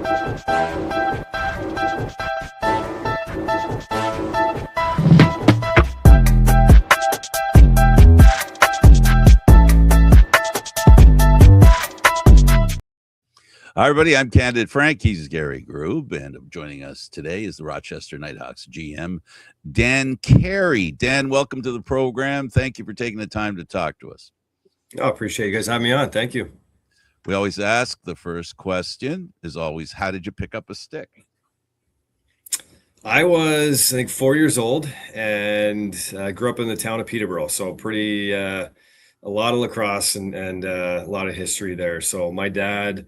Hi, everybody. I'm Candid Frank. He's Gary Groob, and joining us today is the Rochester Knighthawks GM, Dan Carey. Dan, welcome to the program. Thank you for taking the time to talk to us. I appreciate you guys having me on. Thank you. We always ask, the first question is always, how did you pick up a stick? I was, I think, 4 years old, and I grew up in the town of Peterborough, so pretty a lot of lacrosse and a lot of history there. So my dad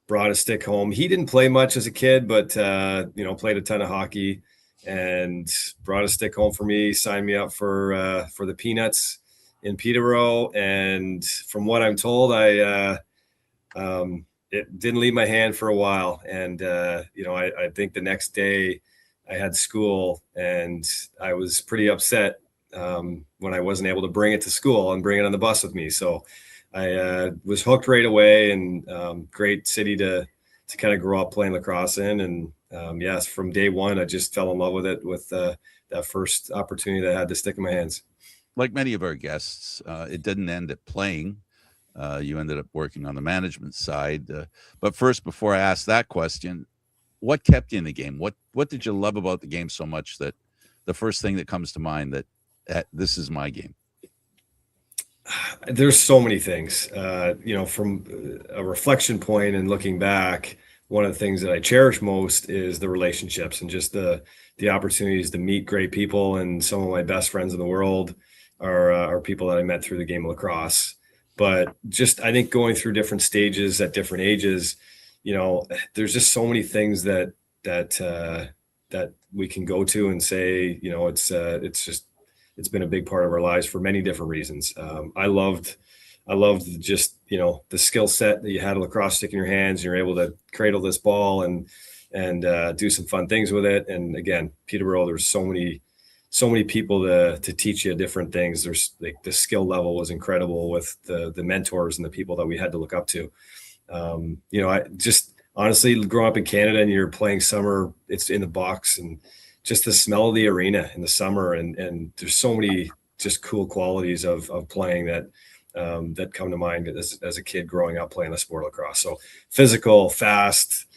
brought a stick home. He didn't play much as a kid, but played a ton of hockey, and brought a stick home for me. Signed me up for the Peanuts in Peterborough, and from what I'm told, it didn't leave my hand for a while. And I think the next day I had school, and I was pretty upset when I wasn't able to bring it to school and bring it on the bus with me. So I was hooked right away, and great city to kind of grow up playing lacrosse in. And yes, from day one, I just fell in love with it with that first opportunity that I had to stick in my hands. Like many of our guests, it didn't end at playing. You ended up working on the management side. But first, before I ask that question, what kept you in the game? What did you love about the game so much that the first thing that comes to mind that this is my game? There's so many things, from a reflection point and looking back, one of the things that I cherish most is the relationships and just the opportunities to meet great people. And some of my best friends in the world are people that I met through the game of lacrosse. But just, I think, going through different stages at different ages, there's just so many things that we can go to and say, it's been a big part of our lives for many different reasons. I loved just, the skill set that you had a lacrosse stick in your hands, and you're able to cradle this ball and do some fun things with it. And again, Peterborough, there's so many people to teach you different things. There's like the skill level was incredible with the mentors and the people that we had to look up to. I just honestly growing up in Canada, and you're playing summer, it's in the box, and just the smell of the arena in the summer. And there's so many just cool qualities of playing that come to mind as a kid growing up playing the sport of lacrosse. So physical, fast,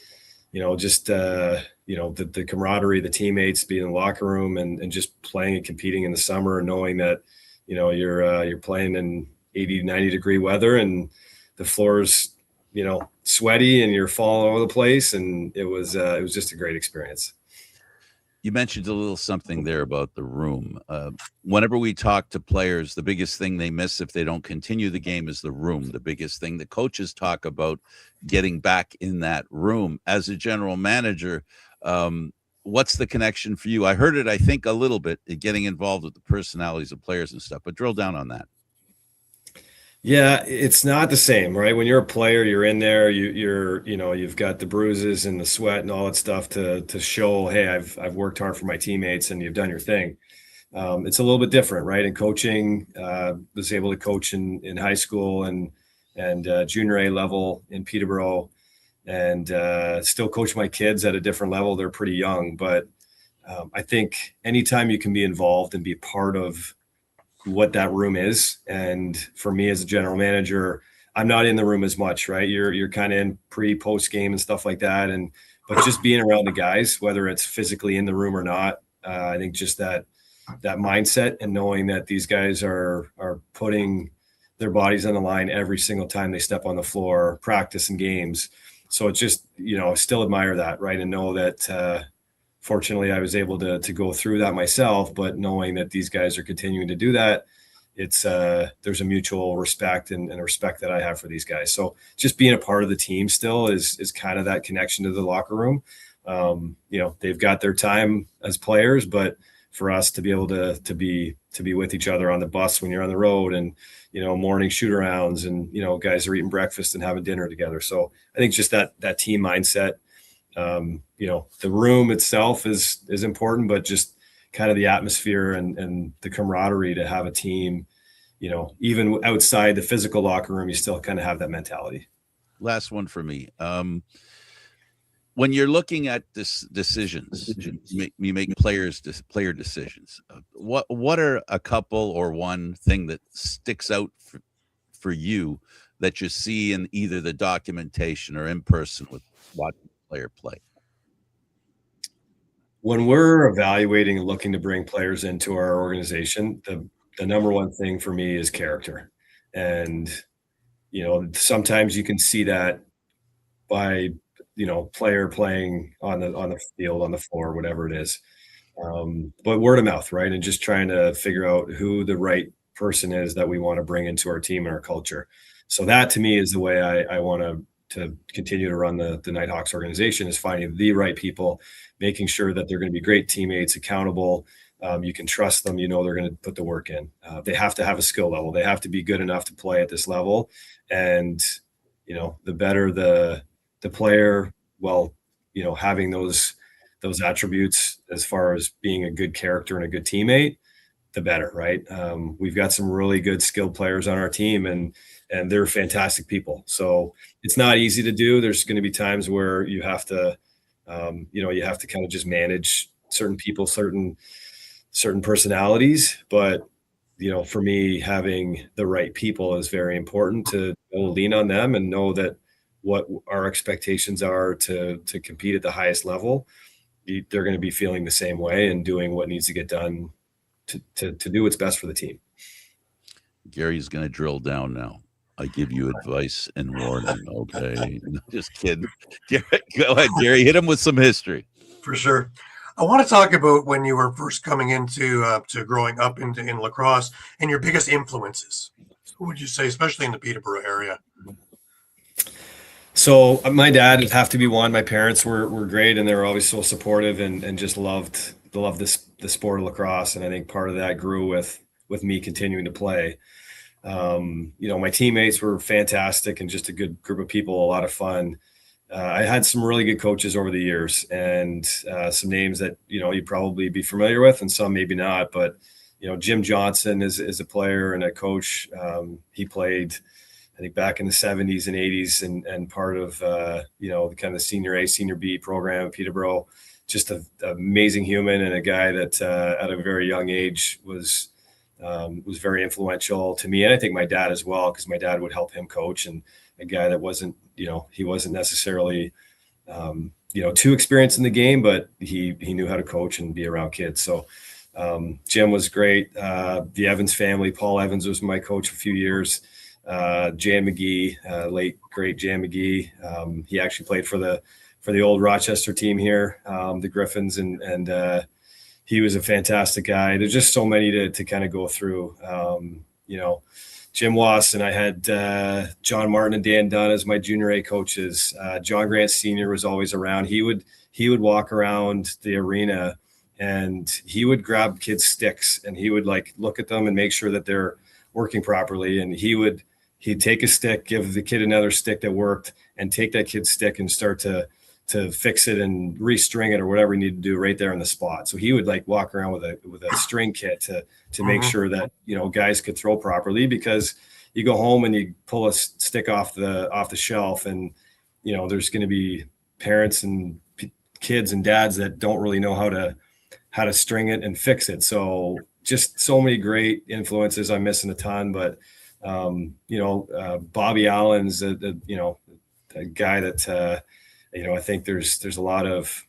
the camaraderie, the teammates, being in the locker room and just playing and competing in the summer, and knowing that, you're playing in 80, 90 degree weather, and the floor's, sweaty, and you're falling all over the place. And it was just a great experience. You mentioned a little something there about the room. Whenever we talk to players, the biggest thing they miss if they don't continue the game is the room. The biggest thing the coaches talk about, getting back in that room. As a general manager, what's the connection for you? I heard it, I think, a little bit, getting involved with the personalities of players and stuff, but drill down on that. Yeah, it's not the same, right? When you're a player, you're in there, you've got the bruises and the sweat and all that stuff to show, hey, I've worked hard for my teammates, and you've done your thing. It's a little bit different, right? In coaching, was able to coach in high school and junior A level in Peterborough, and still coach my kids at a different level. They're pretty young, but I think anytime you can be involved and be part of what that room is. And for me as a general manager, I'm not in the room as much, right? You're kind of in post game and stuff like that. But just being around the guys, whether it's physically in the room or not, I think just that mindset and knowing that these guys are putting their bodies on the line every single time they step on the floor, practice and games. So it's just, I still admire that, right? And know that, fortunately, I was able to go through that myself, but knowing that these guys are continuing to do that, it's there's a mutual respect and a respect that I have for these guys. So just being a part of the team still is kind of that connection to the locker room. They've got their time as players, but for us to be able to be with each other on the bus when you're on the road, and morning shoot arounds, and guys are eating breakfast and having dinner together. So I think just that team mindset. The room itself is important, but just kind of the atmosphere and the camaraderie to have a team, even outside the physical locker room, you still kind of have that mentality. Last one for me. when you're looking at decisions, you make player decisions. What are a couple or one thing that sticks out for you that you see in either the documentation or in person with watching a player play? When we're evaluating and looking to bring players into our organization, the number one thing for me is character. And, sometimes you can see that by, player playing on the field, on the floor, whatever it is. But word of mouth, right? And just trying to figure out who the right person is that we want to bring into our team and our culture. So that to me is the way I want to continue to run the Knighthawks organization, is finding the right people, making sure that they're going to be great teammates, accountable. You can trust them. They're going to put the work in. They have to have a skill level. They have to be good enough to play at this level. And, the better the player, having those attributes as far as being a good character and a good teammate, the better, right? We've got some really good skilled players on our team, and they're fantastic people. So it's not easy to do. There's going to be times where you have to, you have to kind of just manage certain people, certain personalities. But, for me, having the right people is very important, to lean on them and know that what our expectations are to compete at the highest level, they're going to be feeling the same way and doing what needs to get done to do what's best for the team. Gary's going to drill down now. I give you advice and warning. Okay. Just kidding. Go ahead, Gary. Hit him with some history. For sure. I want to talk about when you were first coming into to growing up in lacrosse and your biggest influences. Who would you say, especially in the Peterborough area? So my dad would have to be one. My parents were great, and they were always so supportive and just loved the sport of lacrosse. And I think part of that grew with me continuing to play. My teammates were fantastic and just a good group of people, a lot of fun. I had some really good coaches over the years, and some names that, you'd probably be familiar with and some maybe not. But, Jim Johnson is a player and a coach. He played, I think, back in the 70s and 80s and part of, kind of the senior A, senior B program at Peterborough. Just an amazing human, and a guy that at a very young age was very influential to me. And I think my dad as well, because my dad would help him coach, and a guy that wasn't, he wasn't necessarily, too experienced in the game, but he knew how to coach and be around kids. So Jim was great. The Evans family, Paul Evans was my coach for a few years. Jan McGee, late great Jan McGee. He actually played for the old Rochester team here, the Griffins, and he was a fantastic guy. There's just so many to kind of go through. Jim Wass, and I had John Martin and Dan Dunn as my junior A coaches. John Grant Sr. was always around. He would walk around the arena, and he would grab kids' sticks, and he would look at them and make sure that they're working properly. And he'd take a stick, give the kid another stick that worked, and take that kid's stick and start to fix it and restring it or whatever he needed to do right there on the spot. So he would walk around with a string kit to make sure that, guys could throw properly, because you go home and you pull a stick off the shelf, and, there's going to be parents and kids and dads that don't really know how to string it and fix it. So just so many great influences. I'm missing a ton, but, Bobby Allen's a guy that, I think there's a lot of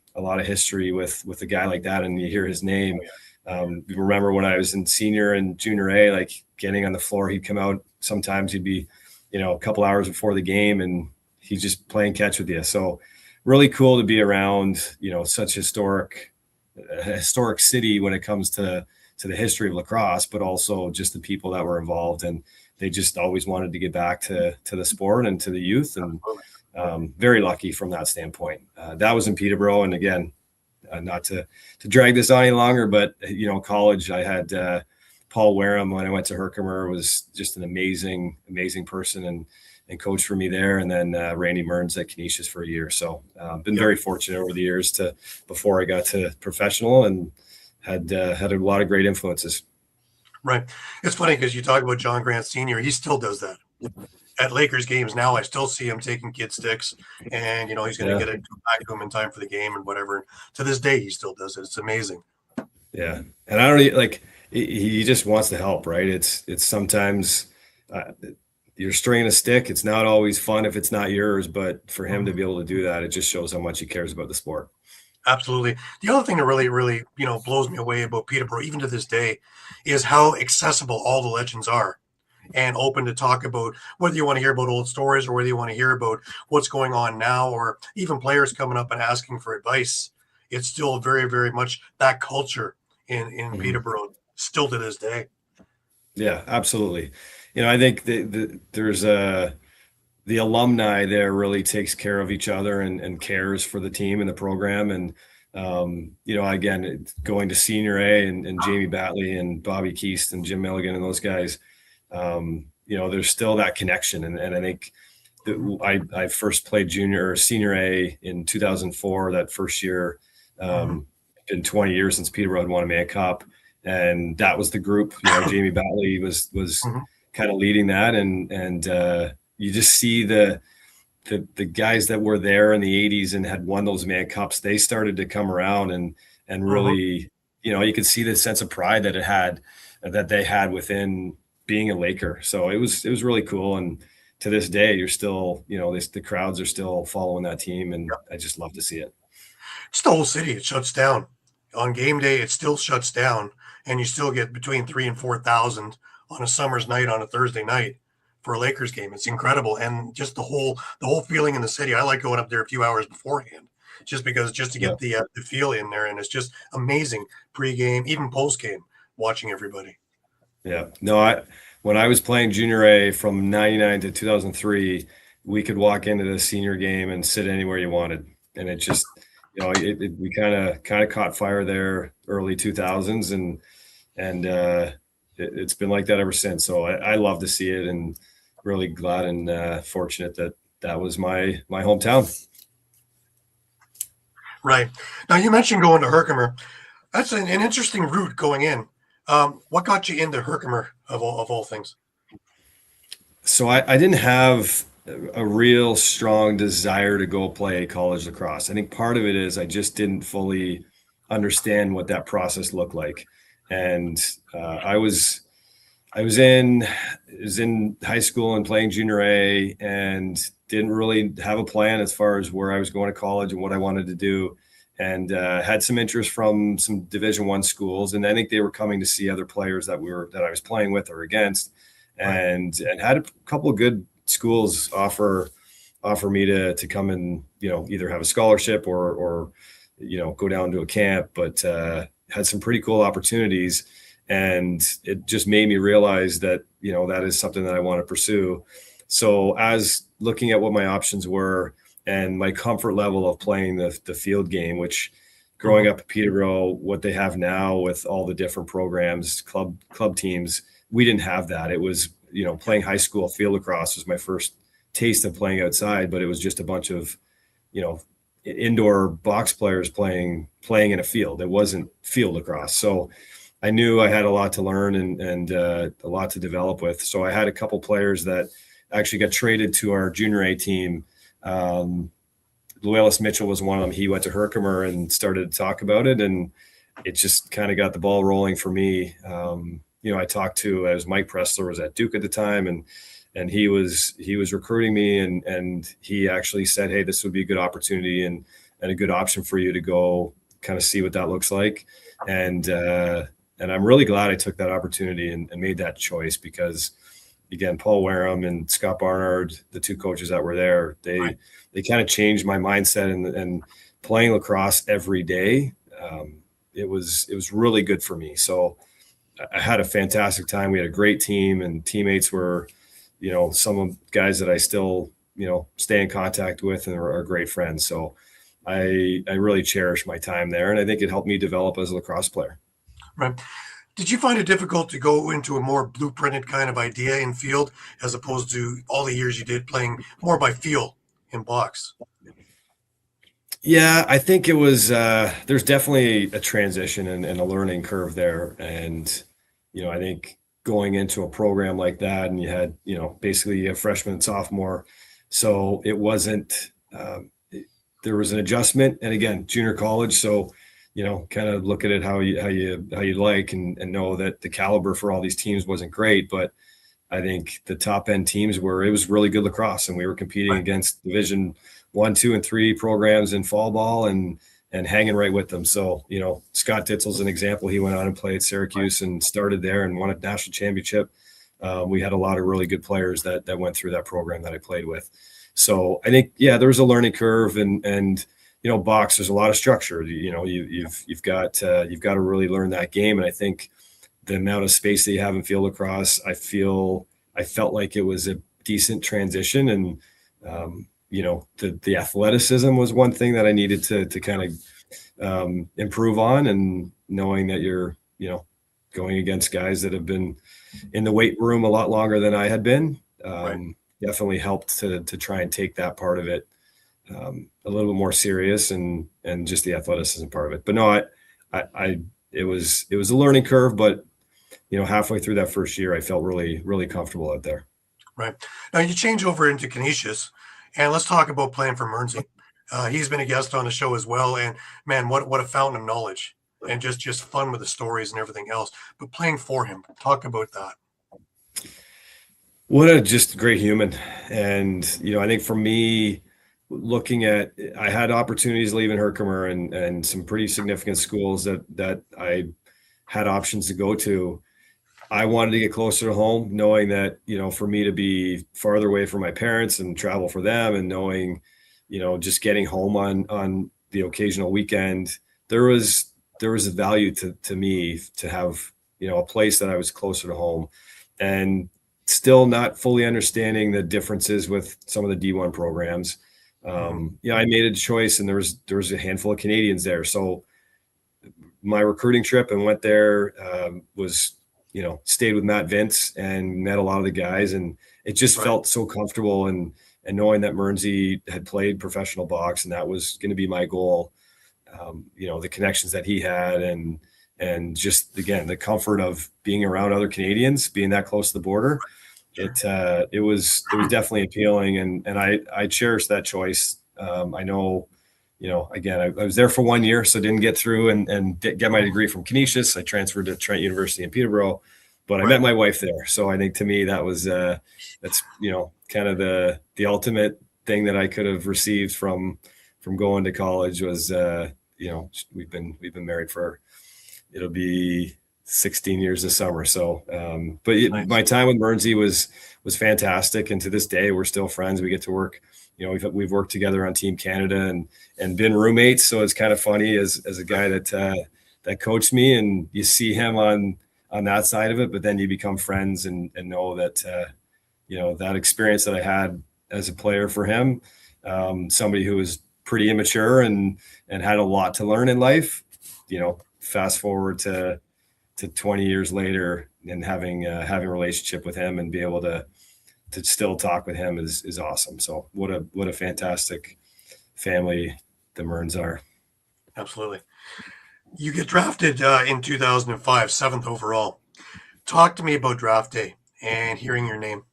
history with a guy like that, and you hear his name. Remember when I was in senior and junior A, getting on the floor, he'd come out. Sometimes he'd be, a couple hours before the game, and he's just playing catch with you. So really cool to be around, such historic city when it comes to the history of lacrosse, but also just the people that were involved, and they just always wanted to get back to the sport and to the youth, and very lucky from that standpoint. That was in Peterborough. And again, not to drag this on any longer, but, college, I had Paul Wareham when I went to Herkimer, was just an amazing, amazing person and coach for me there. And then Randy Mearns at Canisius for a year. So been very fortunate over the years before I got to professional, and had a lot of great influences. Right. It's funny because you talk about John Grant Sr. He still does that. at Lakers games now, I still see him taking kid sticks, and he's going to get it back to him in time for the game and whatever. To this day, he still does it. It's amazing. Yeah, and I don't like. He just wants to help, right? It's sometimes you're stringing a stick. It's not always fun if it's not yours, but for him to be able to do that, it just shows how much he cares about the sport. Absolutely. The other thing that really, blows me away about Peterborough, even to this day, is how accessible all the legends are and open to talk about whether you want to hear about old stories or whether you want to hear about what's going on now, or even players coming up and asking for advice. It's still very, very much that culture in Peterborough still to this day. Yeah, absolutely. I think there's the alumni there really takes care of each other and cares for the team and the program. And, again, going to Senior A and Jamie Batley and Bobby Keast and Jim Milligan and those guys, there's still that connection. And I think I first played junior or Senior A in 2004, that first year. Been 20 years since Peterborough had won a Mann Cup. And that was the group. Jamie Batley was kind of leading that. And you just see the guys that were there in the 80s and had won those Mann Cups. They started to come around and really, you could see the sense of pride that they had within being a Laker. So it was really cool. And to this day, you're still, the crowds are still following that team, and I just love to see it. It's the whole city. It shuts down on game day. It still shuts down, and you still get between 3,000 and 4,000 on a summer's night on a Thursday night for a Lakers game. It's incredible. And just the whole feeling in the city. I like going up there a few hours beforehand just to get the feel in there. And it's just amazing pregame, even postgame, watching everybody. Yeah, no, when I was playing junior A from 99 to 2003, we could walk into the senior game and sit anywhere you wanted. And it just, we kind of caught fire there early 2000s, and it's been like that ever since. So I love to see it, and really glad and fortunate that was my hometown. Right. Now, you mentioned going to Herkimer. That's an interesting route going in. What got you into Herkimer of all things? So I didn't have a real strong desire to go play college lacrosse. I think part of it is I just didn't fully understand what that process looked like. And I was in high school and playing junior A, and didn't really have a plan as far as where I was going to college and what I wanted to do. And had some interest from some Division I schools, and I think they were coming to see other players that I was playing with or against, and had a couple of good schools offer me to come and either have a scholarship or go down to a camp, but had some pretty cool opportunities, and it just made me realize that that is something that I want to pursue. So as looking at what my options were, and my comfort level of playing the field game, which growing up at Peterborough, what they have now with all the different programs, club teams, we didn't have that. It was, playing high school field lacrosse was my first taste of playing outside, but it was just a bunch of, indoor box players playing in a field. It wasn't field lacrosse. So I knew I had a lot to learn and a lot to develop with. So I had a couple players that actually got traded to our junior A team. Luelis Mitchell was one of them. He went to Herkimer and started to talk about it, and it just kind of got the ball rolling for me. I talked to, as Mike Pressler was at Duke at the time, and he was recruiting me, and he actually said, "Hey, this would be a good opportunity and a good option for you to go kind of see what that looks like." And I'm really glad I took that opportunity and made that choice, because again, Paul Wareham and Scott Barnard, the two coaches that were there, they kind of changed my mindset, and playing lacrosse every day. It was really good for me. So I had a fantastic time. We had a great team, and teammates were, some of the guys that I still, stay in contact with and are great friends. So I really cherish my time there, and I think it helped me develop as a lacrosse player. Right. Did you find it difficult to go into a more blueprinted kind of idea in field, as opposed to all the years you did playing more by feel in box? Yeah, I think it was, there's definitely a transition and a learning curve there. And, I think going into a program like that, and you had, basically a freshman and sophomore. So it wasn't, there was an adjustment, and again, junior college. So, kind of look at it how you like, and know that the caliber for all these teams wasn't great, but I think the top end teams it was really good lacrosse, and we were competing against Division 1, 2, and 3 programs in fall ball, and hanging right with them. So, Scott Ditzel's an example. He went on and played at Syracuse and started there and won a national championship. We had a lot of really good players that went through that program that I played with. So I think, there was a learning curve, and box, there's a lot of structure. You've got to really learn that game. And I think the amount of space that you have in field lacrosse, I felt like it was a decent transition. And, the athleticism was one thing that I needed to kind of improve on, and knowing that you're, going against guys that have been in the weight room a lot longer than I had been, definitely helped to try and take that part of it a little bit more serious, and just the athleticism part of it. But no, it was a learning curve, but halfway through that first year, I felt really, really comfortable out there. Right. Now you change over into Canisius, and let's talk about playing for Mernsey. He's been a guest on the show as well, and man, what a fountain of knowledge, and just fun with the stories and everything else. But playing for him, talk about that. What a just great human. And, I think for me, I had opportunities leaving Herkimer and some pretty significant schools that I had options to go to. I wanted to get closer to home, knowing that, for me to be farther away from my parents and travel for them, and knowing, just getting home on the occasional weekend, there was a value to me to have, a place that I was closer to home, and still not fully understanding the differences with some of the D1 programs. I made a choice, and there was a handful of Canadians there. So my recruiting trip and went there, stayed with Matt Vince and met a lot of the guys, and it just felt so comfortable, and knowing that Mernsey had played professional box, and that was going to be my goal. The connections that he had, and just, again, the comfort of being around other Canadians, being that close to the border. It was definitely appealing, and I cherished that choice. I know, again, I was there for 1 year, so didn't get through and get my degree from Canisius. I transferred to Trent University in Peterborough, but I met my wife there. So I think, to me, that was that's kind of the ultimate thing that I could have received from going to college was we've been married for, it'll be 16 years this summer. So, my time with Mernsey was fantastic. And to this day, we're still friends. We get to work, we've worked together on Team Canada and been roommates. So it's kind of funny as a guy that coached me, and you see him on that side of it, but then you become friends and know that, that experience that I had as a player for him, somebody who was pretty immature and had a lot to learn in life, fast forward to 20 years later, and having a relationship with him and be able to still talk with him is awesome. So what a fantastic family the Merns are. Absolutely. You get drafted in 2005, 7th overall. Talk to me about draft day and hearing your name.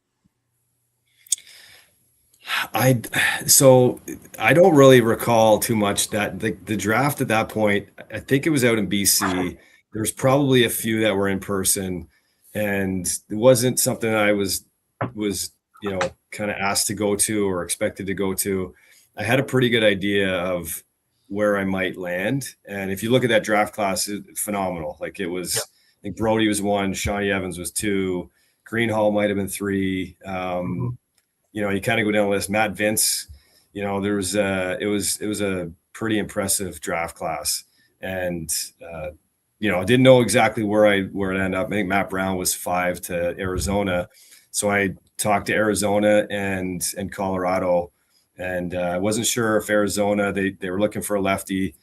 So I don't really recall too much that the draft at that point. I think it was out in BC. There's probably a few that were in person, and it wasn't something that I was kind of asked to go to or expected to go to. I had a pretty good idea of where I might land, and if you look at that draft class, it's phenomenal. Like, it was, I think Brody was 1, Shawnee Evans was 2, Greenhall might have been 3. You kind of go down the list. Matt Vince, it was a pretty impressive draft class, and I didn't know exactly where it ended up. I think Matt Brown was 5 to Arizona. So I talked to Arizona and Colorado, and I wasn't sure if Arizona, they were looking for a lefty,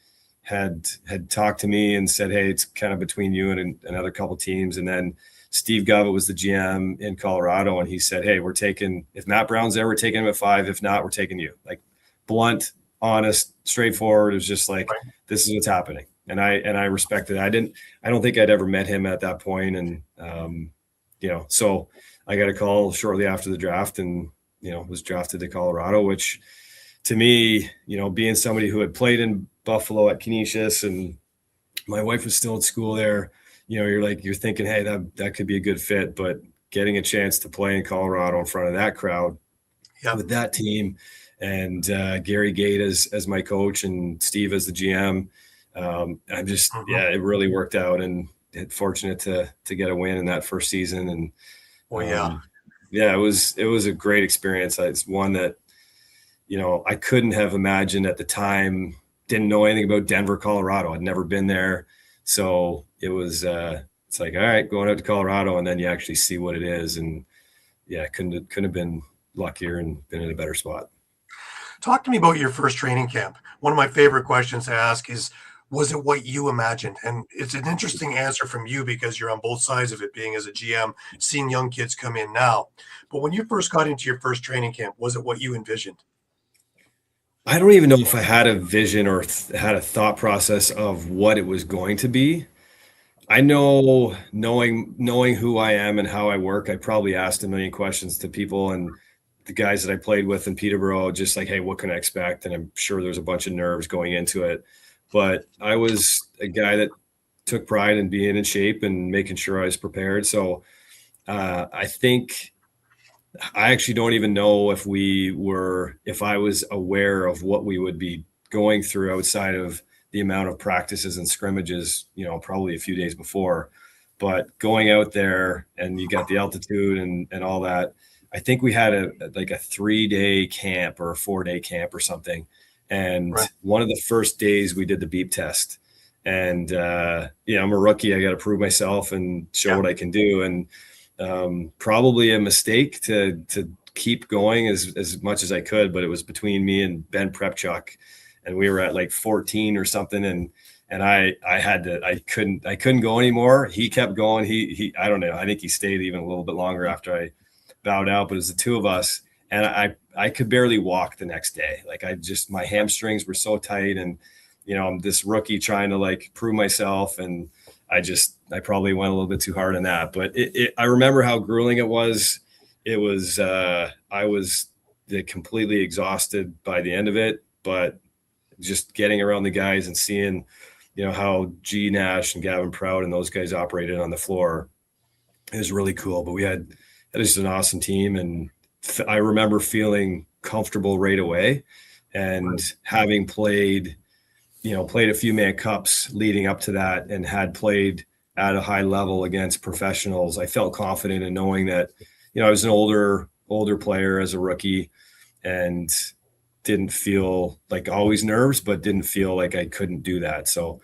had talked to me and said, hey, it's kind of between you and another couple teams. And then Steve Govett was the GM in Colorado, and he said, hey, if Matt Brown's there, we're taking him at 5. If not, we're taking you. Like, blunt, honest, straightforward. It was just like, this is what's happening. And I respected it. I don't think I'd ever met him at that point. And, so I got a call shortly after the draft and, was drafted to Colorado, which to me, being somebody who had played in Buffalo at Canisius and my wife was still at school there, you're thinking, hey, that could be a good fit, but getting a chance to play in Colorado in front of that crowd with that team and Gary Gate as my coach and Steve as the GM, I'm just, it really worked out and fortunate to get a win in that first season. And it was a great experience. It's one that, I couldn't have imagined at the time, didn't know anything about Denver, Colorado. I'd never been there. So it was, it's like, all right, going out to Colorado and then you actually see what it is. And couldn't have been luckier and been in a better spot. Talk to me about your first training camp. One of my favorite questions to ask is, was it what you imagined? And it's an interesting answer from you because you're on both sides of it, being as a GM, seeing young kids come in now. But when you first got into your first training camp, was it what you envisioned? I don't even know if I had a vision or had a thought process of what it was going to be. I know, knowing who I am and how I work, I probably asked a million questions to people and the guys that I played with in Peterborough, just like, hey, what can I expect? And I'm sure there's a bunch of nerves going into it. But I was a guy that took pride in being in shape and making sure I was prepared. So I think I actually don't even know if I was aware of what we would be going through outside of the amount of practices and scrimmages, probably a few days before. But going out there and you got the altitude and all that, I think we had a 3-day camp or a 4-day camp or something. And one of the first days we did the beep test and, I'm a rookie. I got to prove myself and show what I can do. And probably a mistake to keep going as much as I could, but it was between me and Ben Prepchuk and we were at like 14 or something. And I couldn't go anymore. He kept going. He I don't know. I think he stayed even a little bit longer after I bowed out, but it was the two of us. And I could barely walk the next day. Like my hamstrings were so tight and, I'm this rookie trying to like prove myself. And I probably went a little bit too hard on that, but I remember how grueling it was. It was, I was completely exhausted by the end of it, but just getting around the guys and seeing, how G Nash and Gavin Proud and those guys operated on the floor is really cool. But we had just an awesome team. And I remember feeling comfortable right away and having played a few man cups leading up to that and had played at a high level against professionals. I felt confident in knowing that, I was an older player as a rookie and didn't feel like always nerves, but didn't feel like I couldn't do that. So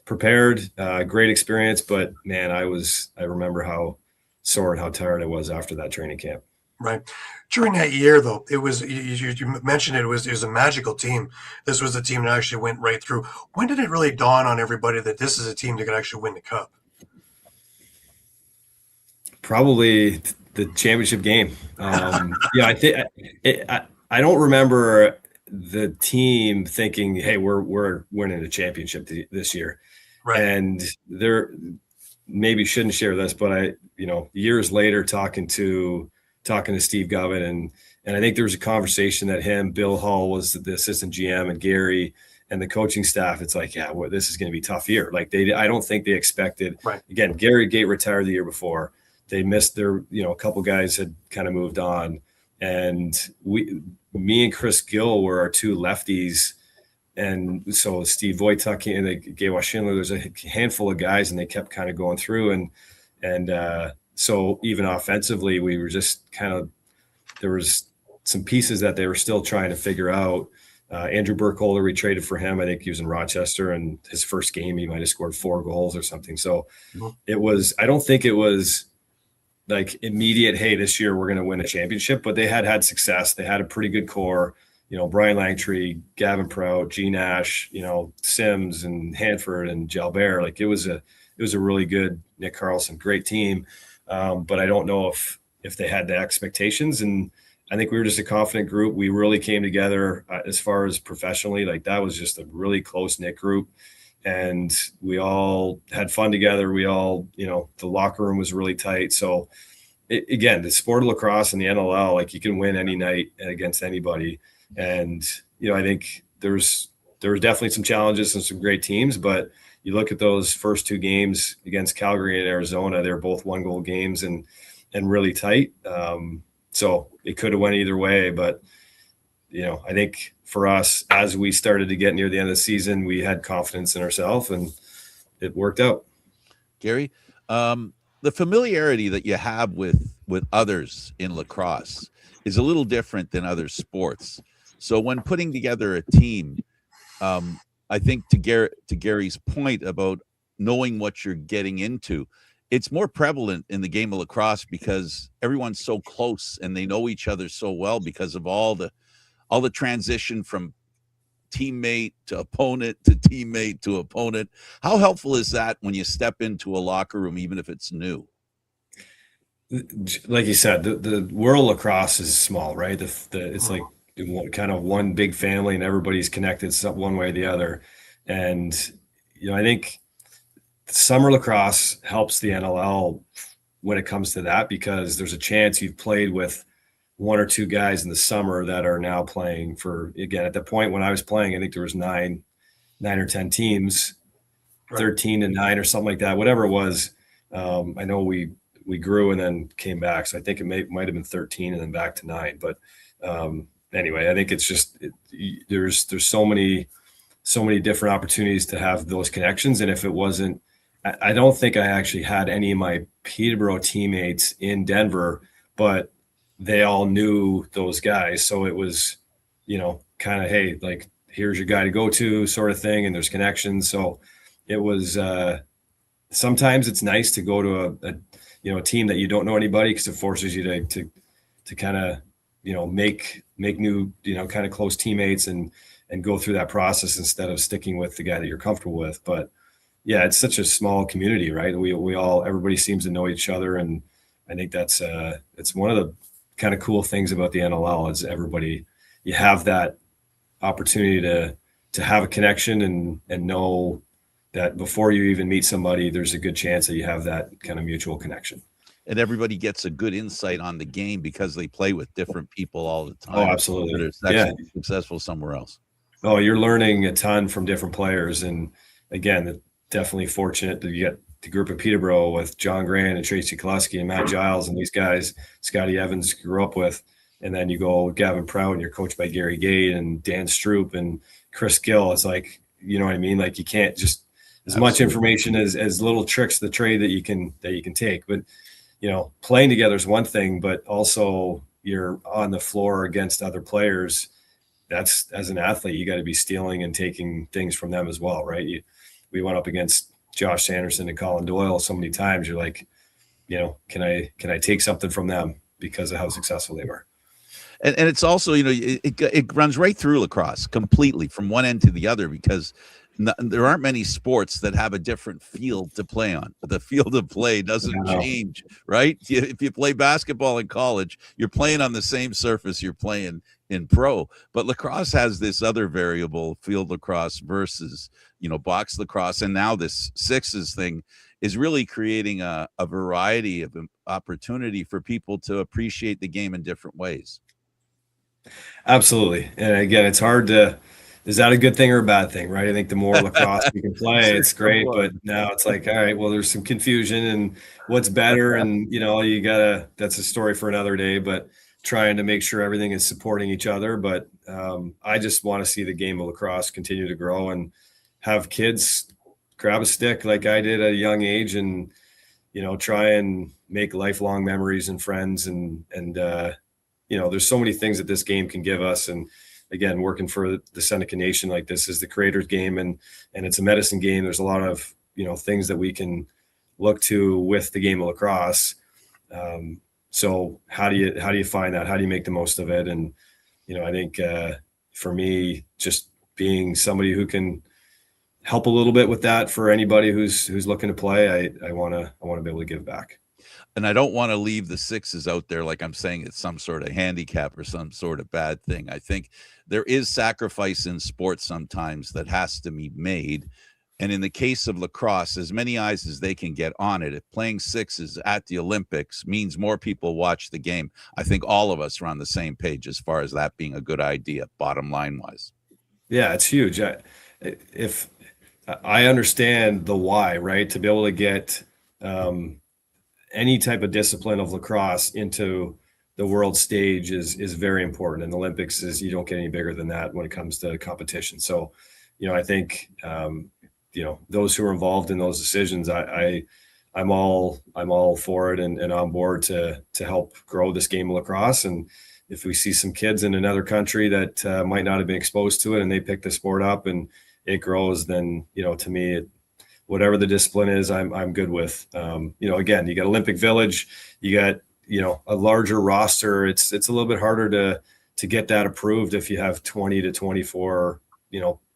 prepared, great experience, but man, I remember how sore and how tired I was after that training camp. Right. During that year, though, it was, you mentioned it was a magical team. This was a team that actually went right through. When did it really dawn on everybody that this is a team that could actually win the cup? Probably the championship game. I think I don't remember the team thinking, hey, we're winning a championship this year. Right. And there maybe shouldn't share this, but years later talking to Steve Govin and I think there was a conversation that Bill Hall was the assistant GM and Gary and the coaching staff. It's like, this is going to be a tough year. Like I don't think they expected, again, Gary Gate retired the year before. They missed their, a couple guys had kind of moved on and me and Chris Gill were our two lefties. And so Steve Wojtek and Gay Schindler, there's a handful of guys and they kept kind of going through and so even offensively, we were just there was some pieces that they were still trying to figure out. Andrew Burkholder, we traded for him. I think he was in Rochester and his first game, he might've scored 4 goals or something. So I don't think it was like immediate, hey, this year we're going to win a championship, but they had success. They had a pretty good core, Brian Langtree, Gavin Prout, G Nash, Sims and Hanford and Jalbert. Like it was a really good Nick Carlson, great team. But I don't know if they had the expectations. And I think we were just a confident group. We really came together as far as professionally. Like that was just a really close-knit group. And we all had fun together. We all, the locker room was really tight. So again, the sport of lacrosse and the NLL, like you can win any night against anybody. And, I think there was definitely some challenges and some great teams, but you look at those first two games against Calgary and Arizona, they're both 1-goal games and really tight. So it could have went either way, but I think for us, as we started to get near the end of the season, we had confidence in ourselves and it worked out. Carey, the familiarity that you have with others in lacrosse is a little different than other sports. So when putting together a team, I think to Gary's point about knowing what you're getting into, it's more prevalent in the game of lacrosse because everyone's so close and they know each other so well because of all the transition from teammate to opponent to teammate to opponent. How helpful is that when you step into a locker room, even if it's new? Like you said, the world of lacrosse is small, right? It's like kind of one big family and everybody's connected one way or the other. And, I think summer lacrosse helps the NLL when it comes to that, because there's a chance you've played with one or two guys in the summer that are now playing for, again, at the point when I was playing, I think there was nine or 10 teams, 13 and 9 or something like that, whatever it was. I know we grew and then came back. So I think it might have been 13 and then back to 9. But anyway, I think it's just, there's so many different opportunities to have those connections. And if it wasn't, I don't think I actually had any of my Peterborough teammates in Denver, but they all knew those guys. So it was, kind of, hey, like, here's your guy to go to sort of thing. And there's connections. So it was, sometimes it's nice to go to a team that you don't know anybody, because it forces you to kind of, make new, kind of close teammates and go through that process instead of sticking with the guy that you're comfortable with. But yeah, it's such a small community, right? Everybody seems to know each other. And I think that's, it's one of the kind of cool things about the NLL is you have that opportunity to have a connection and know that before you even meet somebody, there's a good chance that you have that kind of mutual connection. And everybody gets a good insight on the game because they play with different people all the time. Oh, absolutely. That's successful somewhere else. Oh, you're learning a ton from different players. And again, definitely fortunate that you get the group of Peterborough with John Grant and Tracy Kluski and Matt Giles and these guys, Scotty Evans grew up with. And then you go Gavin Prout and you're coached by Gary Gade and Dan Stroop and Chris Gill. It's like, you know what I mean? Like, you can't just as much information as little tricks of the trade that you can take. But, playing together is one thing, but also you're on the floor against other players. That's, as an athlete, you got to be stealing and taking things from them as well, right? We went up against Josh Sanderson and Colin Doyle so many times. You're like, can I take something from them because of how successful they were? And it's also, it runs right through lacrosse completely from one end to the other, because there aren't many sports that have a different field to play on. The field of play doesn't change, right? If you play basketball in college, you're playing on the same surface you're playing in pro. But lacrosse has this other variable, field lacrosse versus, box lacrosse. And now this sixes thing is really creating a variety of opportunity for people to appreciate the game in different ways. Absolutely. And again, it's hard to, is that a good thing or a bad thing, right? I think the more lacrosse you can play, it's great. But now it's like, all right, well, there's some confusion and what's better. And, that's a story for another day, but trying to make sure everything is supporting each other. But I just want to see the game of lacrosse continue to grow and have kids grab a stick like I did at a young age and, try and make lifelong memories and friends. And there's so many things that this game can give us. And again, working for the Seneca Nation, like, this is the creator's game and it's a medicine game. There's a lot of, things that we can look to with the game of lacrosse. So how do you find that? How do you make the most of it? And, I think for me, just being somebody who can help a little bit with that for anybody who's looking to play, I want to be able to give back. And I don't want to leave the sixes out there like I'm saying it's some sort of handicap or some sort of bad thing. I think there is sacrifice in sports sometimes that has to be made And in the case of lacrosse, as many eyes as they can get on it, if playing sixes at the Olympics means more people watch the game, I think all of us are on the same page as far as that being a good idea, bottom line wise. Yeah, it's huge. If I understand the why, right? To be able to get any type of discipline of lacrosse into the world stage is very important. And the Olympics is, you don't get any bigger than that when it comes to competition. So, I think, those who are involved in those decisions, I'm all for it and on board to help grow this game of lacrosse. And if we see some kids in another country that might not have been exposed to it and they pick the sport up and it grows, then, to me, whatever the discipline is, I'm good with. Again, you got Olympic Village, you got, a larger roster. It's a little bit harder to get that approved if you have 20 to 24,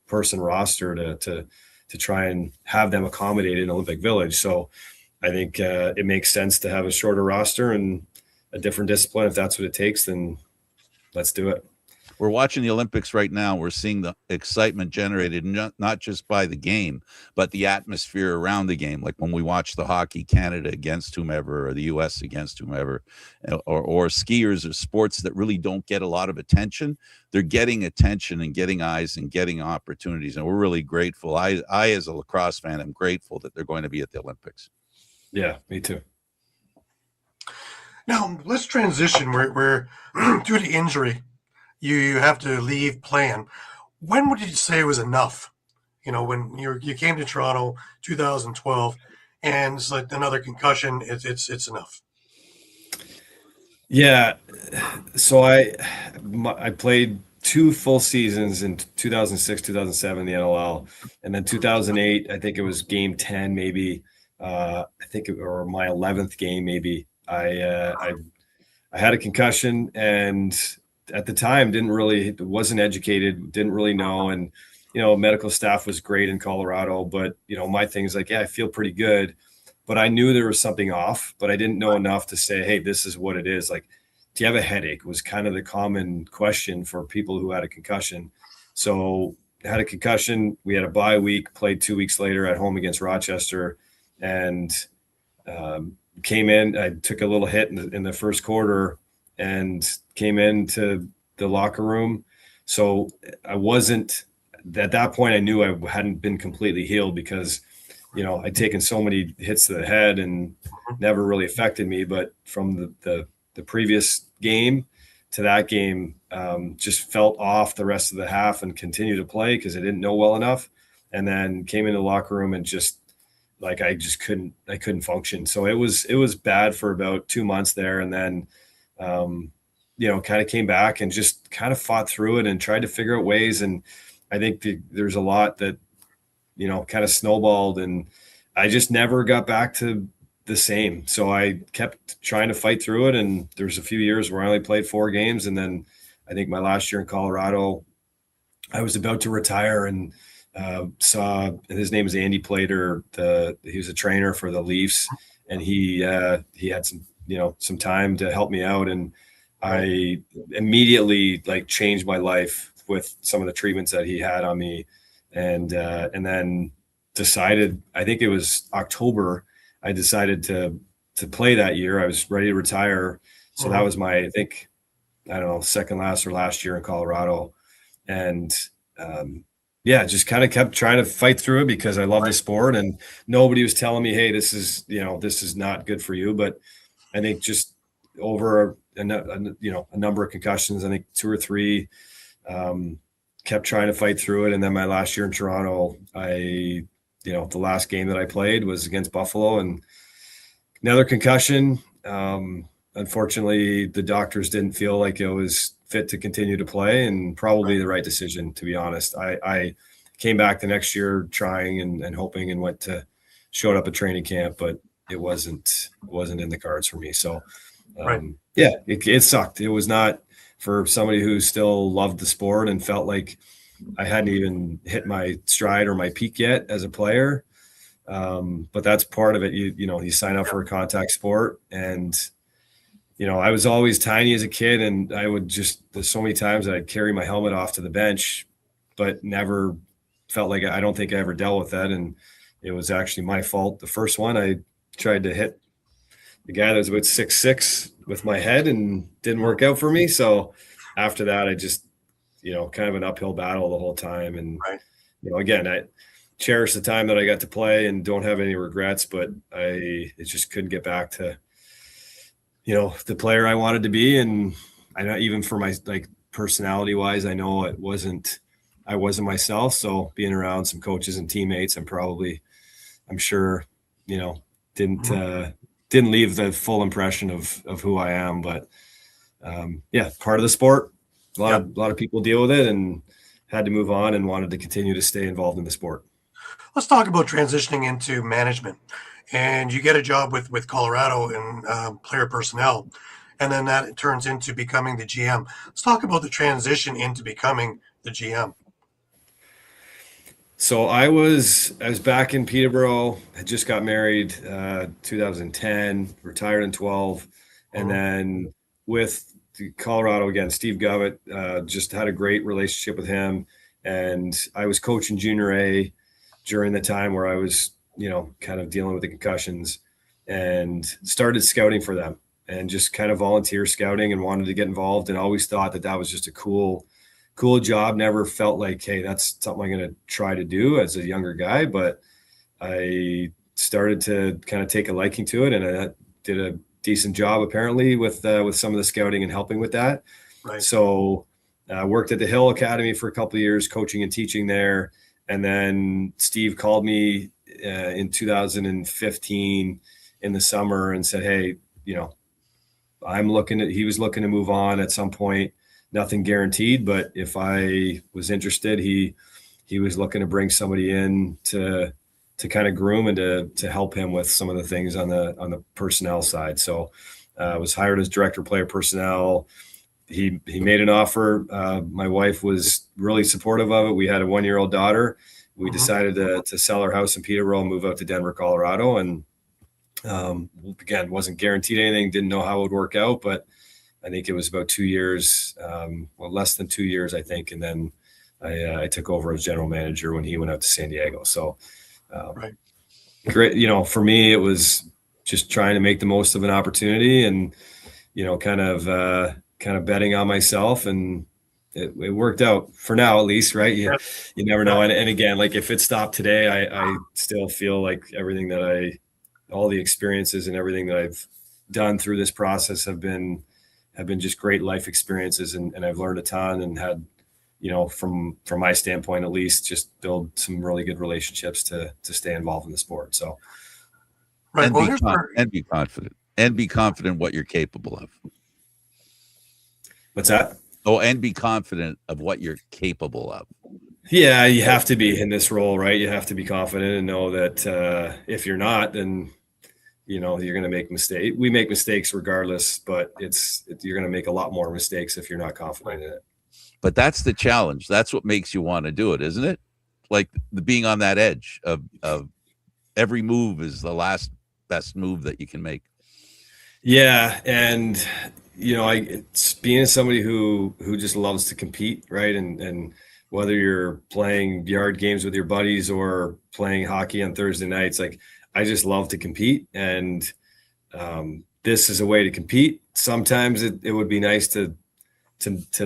person roster to try and have them accommodated in Olympic Village. So I think it makes sense to have a shorter roster and a different discipline. If that's what it takes, then let's do it. We're watching the Olympics right now. We're seeing the excitement generated not just by the game, but the atmosphere around the game. Like when we watch the hockey, Canada against whomever, or the U.S. against whomever, or skiers or sports that really don't get a lot of attention. They're getting attention and getting eyes and getting opportunities. And we're really grateful. I as a lacrosse fan, am grateful that they're going to be at the Olympics. Yeah, me too. Now let's transition. We're due to injury. You have to leave playing. When would you say it was enough? When you came to Toronto 2012 and it's like another concussion, it's enough. Yeah. So I played 2 full seasons in 2006, 2007, the NLL, and then 2008, I think it was game 10, maybe, or my 11th game, maybe. I had a concussion and at the time wasn't educated, didn't really know. And, medical staff was great in Colorado, but, my thing is like, yeah, I feel pretty good, but I knew there was something off, but I didn't know enough to say, hey, this is what it is. Like, do you have a headache was kind of the common question for people who had a concussion. So I had a concussion. We had a bye week, played 2 weeks later at home against Rochester, and came in. I took a little hit in the first quarter and came into the locker room. So I wasn't, at that point, I knew I hadn't been completely healed because, I'd taken so many hits to the head and never really affected me. But from the previous game to that game, just felt off the rest of the half and continued to play because I didn't know well enough. And then came into the locker room and just like, I couldn't function. So it was bad for about 2 months there. And then, kind of came back and just kind of fought through it and tried to figure out ways. And I think there's a lot that, kind of snowballed, and I just never got back to the same. So I kept trying to fight through it. And there's a few years where I only played 4 games. And then I think my last year in Colorado, I was about to retire and saw, his name is Andy Plater. He was a trainer for the Leafs, and he had some time to help me out. And I immediately changed my life with some of the treatments that he had on me. And then decided, I think it was October, I decided to play that year. I was ready to retire. So that was my, I think, I don't know, second last or last year in Colorado. And just kind of kept trying to fight through it because I love the sport, and nobody was telling me, hey, this is not good for you. But I think just over a number of concussions, I think 2 or 3, kept trying to fight through it. And then my last year in Toronto, the last game that I played was against Buffalo, and another concussion. Unfortunately, the doctors didn't feel like it was fit to continue to play, and probably the right decision, to be honest. I came back the next year trying and hoping, and showed up at training camp, but it wasn't in the cards for me. So it sucked. It was not for somebody who still loved the sport and felt like I hadn't even hit my stride or my peak yet as a player. But that's part of it. You sign up for a contact sport, and I was always tiny as a kid, and there's so many times that I'd carry my helmet off to the bench, but never felt like I don't think I ever dealt with that. And it was actually my fault. The first one, I tried to hit the guy that was about 6'6" with my head and didn't work out for me. So after that, I just, kind of an uphill battle the whole time. And, Right. Again, I cherish the time that I got to play and don't have any regrets, but it just couldn't get back to, the player I wanted to be. And I know even for my, personality wise, I know I wasn't myself. So being around some coaches and teammates, I'm sure, didn't leave the full impression of who I am, but part of the sport. A lot of people deal with it and had to move on and wanted to continue to stay involved in the sport. Let's talk about transitioning into management. And you get a job with Colorado in player personnel, and then that turns into becoming the GM. Let's talk about the transition into becoming the GM. So I was back in Peterborough. I just got married 2010, retired in 12, and then with Colorado again, Steve Govett, just had a great relationship with him, and I was coaching junior A during the time where I was, kind of dealing with the concussions, and started scouting for them and just kind of volunteer scouting and wanted to get involved, and always thought that was just a cool job. Never felt like, hey, that's something I'm going to try to do as a younger guy, but I started to kind of take a liking to it, and I did a decent job apparently with some of the scouting and helping with that. Right. So I worked at the Hill Academy for a couple of years, coaching and teaching there. And then Steve called me in 2015 in the summer and said, hey, he was looking to move on at some point. Nothing guaranteed, but if I was interested, he was looking to bring somebody in to kind of groom and to help him with some of the things on the personnel side. So I was hired as director of player personnel. He made an offer. My wife was really supportive of it. We had a 1-year-old daughter. We decided to sell our house in Peterborough and move out to Denver, Colorado. And again, wasn't guaranteed anything, didn't know how it would work out, but I think it was about 2 years, less than 2 years, I think. And then I took over as general manager when he went out to San Diego. So right. Great. For me, it was just trying to make the most of an opportunity and, kind of betting on myself, and it worked out for now, at least, right? You never know. And again, if it stopped today, I still feel like everything all the experiences and everything that I've done through this process have been just great life experiences. And I've learned a ton and had, from my standpoint, at least, just build some really good relationships to stay involved in the sport. So, right. And be confident what you're capable of. What's that? Oh, and be confident of what you're capable of. Yeah, you have to be in this role, right? You have to be confident and know that if you're not, then you're going to make mistakes. We make mistakes regardless, but you're going to make a lot more mistakes if you're not confident in it. But that's the challenge. That's what makes you want to do it, isn't it? Like being on that edge of every move is the last best move that you can make. Yeah, and it's being somebody who just loves to compete, right? And whether you're playing yard games with your buddies or playing hockey on Thursday nights, I just love to compete, and this is a way to compete. Sometimes it would be nice to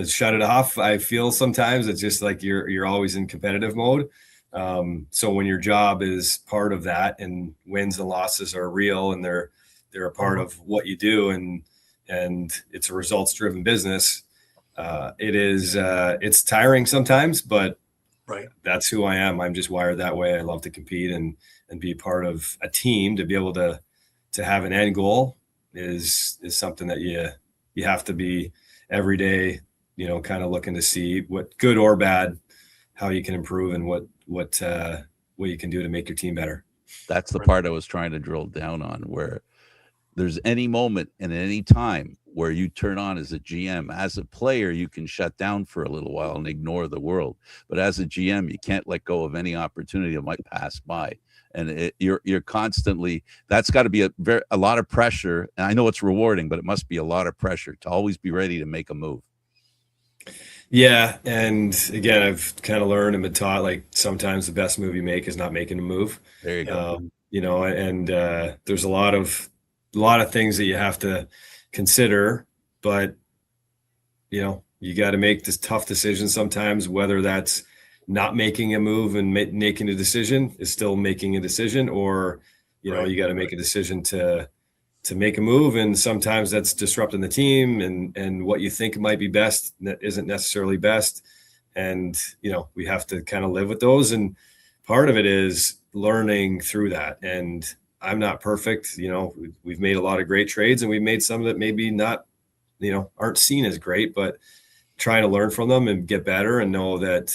shut it off. I feel sometimes it's just like you're always in competitive mode. So when your job is part of that, and wins and losses are real, and they're a part of what you do, and it's a results driven business, it's tiring sometimes, but right. That's who I am. I'm just wired that way. I love to compete and be part of a team. To be able to have an end goal is something that you have to be every day, kind of looking to see what, good or bad, how you can improve and what you can do to make your team better. That's the part I was trying to drill down on, where there's any moment and any time where you turn on as a GM. As a player, you can shut down for a little while and ignore the world. But as a GM, you can't let go of any opportunity that might pass by. And you're constantly, that's got to be a lot of pressure. And I know it's rewarding, but it must be a lot of pressure to always be ready to make a move. Yeah, and again, I've kind of learned and been taught like sometimes the best move you make is not making a move. There you go. And there's a lot of things that you have to consider, but you got to make this tough decision sometimes, whether that's not making a move and making a decision is still making a decision, or you got to make a decision to make a move, and sometimes that's disrupting the team, and what you think might be best isn't necessarily best, and we have to kind of live with those, and part of it is learning through that. And I'm not perfect. We've made a lot of great trades, and we've made some that maybe not aren't seen as great, but trying to learn from them and get better, and know that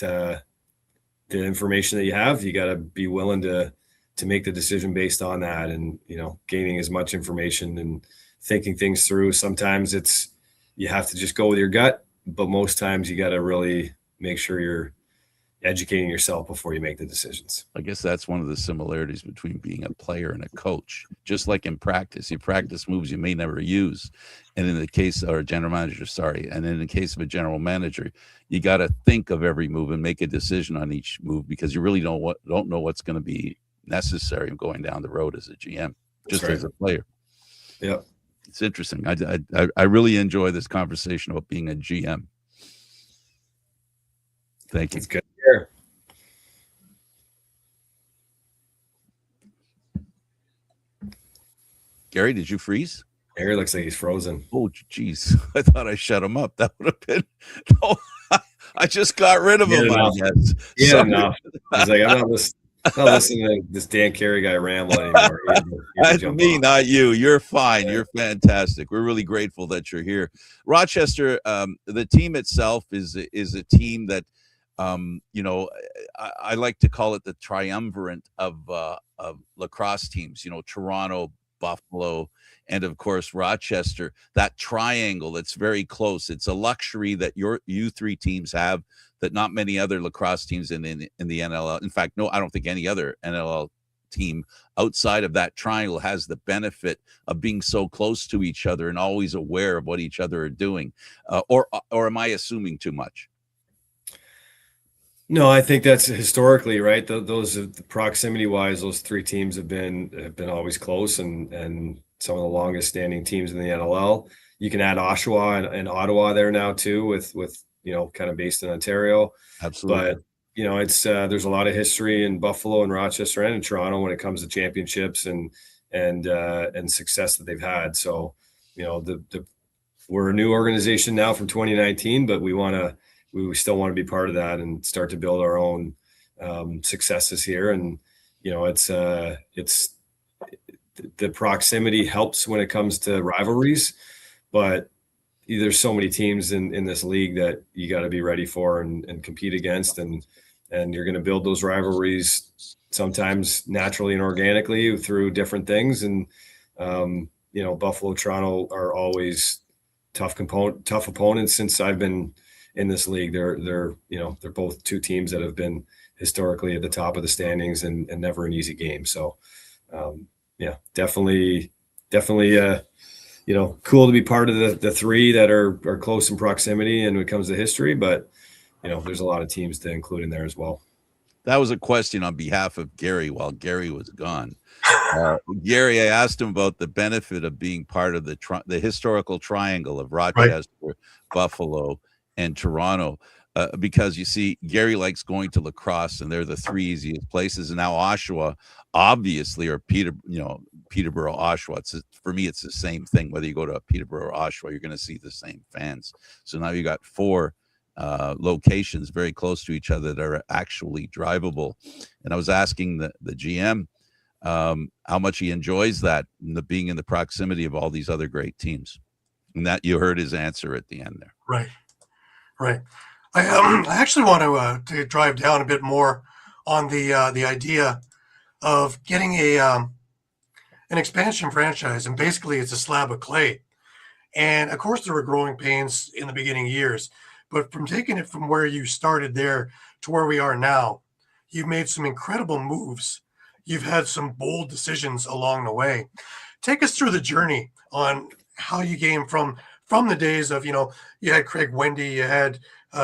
the information that you have, you got to be willing to make the decision based on that, and gaining as much information and thinking things through. Sometimes you have to just go with your gut, but most times you got to really make sure you're educating yourself before you make the decisions. I guess that's one of the similarities between being a player and a coach. Just like in practice, you practice moves you may never use. And in the case of a general manager, and in the case of a general manager, you got to think of every move and make a decision on each move, because you really don't know what's going to be necessary going down the road as a GM, just as a player. Yeah. It's interesting. I really enjoy this conversation about being a GM. Thank you. It's good. Here. Gary, did you freeze? Gary looks like he's frozen. Oh, geez. I thought I shut him up. That would have been no. I just got rid of him, I guess. Yeah, no. He's like, I'm not listening to this Dan Carey guy ramble anymore. That's me, not you. You're fine. You're fantastic. We're really grateful that you're here. Rochester, the team itself is a team that I like to call it the triumvirate of lacrosse teams. Toronto, Buffalo, and of course Rochester. That triangle that's very close. It's a luxury that you three teams have that not many other lacrosse teams in the NLL. In fact, no, I don't think any other NLL team outside of that triangle has the benefit of being so close to each other and always aware of what each other are doing. Or am I assuming too much? No, I think that's historically right. Those proximity wise, those three teams have been always close, and some of the longest standing teams in the NLL. You can add Oshawa and Ottawa there now too, with kind of based in Ontario. Absolutely. But it's there's a lot of history in Buffalo and Rochester and in Toronto when it comes to championships and success that they've had. So we're a new organization now from 2019, but we still want to be part of that and start to build our own successes here. And it's the proximity helps when it comes to rivalries, but there's so many teams in this league that you got to be ready for and compete against, and you're going to build those rivalries sometimes naturally and organically through different things. And Buffalo, Toronto are always tough opponents since I've been in this league. They're both two teams that have been historically at the top of the standings and never an easy game. So definitely cool to be part of the three that are close in proximity and when it comes to history, but there's a lot of teams to include in there as well. That was a question on behalf of Gary while Gary was gone. Gary, I asked him about the benefit of being part of the historical triangle of Rochester, right, Buffalo, and Toronto, because you see, Gary likes going to lacrosse, and they're the three easiest places. And now Oshawa, obviously, or Peterborough, Oshawa. For me, it's the same thing. Whether you go to Peterborough or Oshawa, you're going to see the same fans. So now you got four locations very close to each other that are actually drivable. And I was asking the GM how much he enjoys that, being in the proximity of all these other great teams. And that you heard his answer at the end there. Right. I actually want to drive down a bit more on the idea of getting an expansion franchise, and basically it's a slab of clay. And of course there were growing pains in the beginning years, but from taking it from where you started there to where we are now, you've made some incredible moves. You've had some bold decisions along the way. Take us through the journey on how you came from the days of, you had Craig Wendy, you had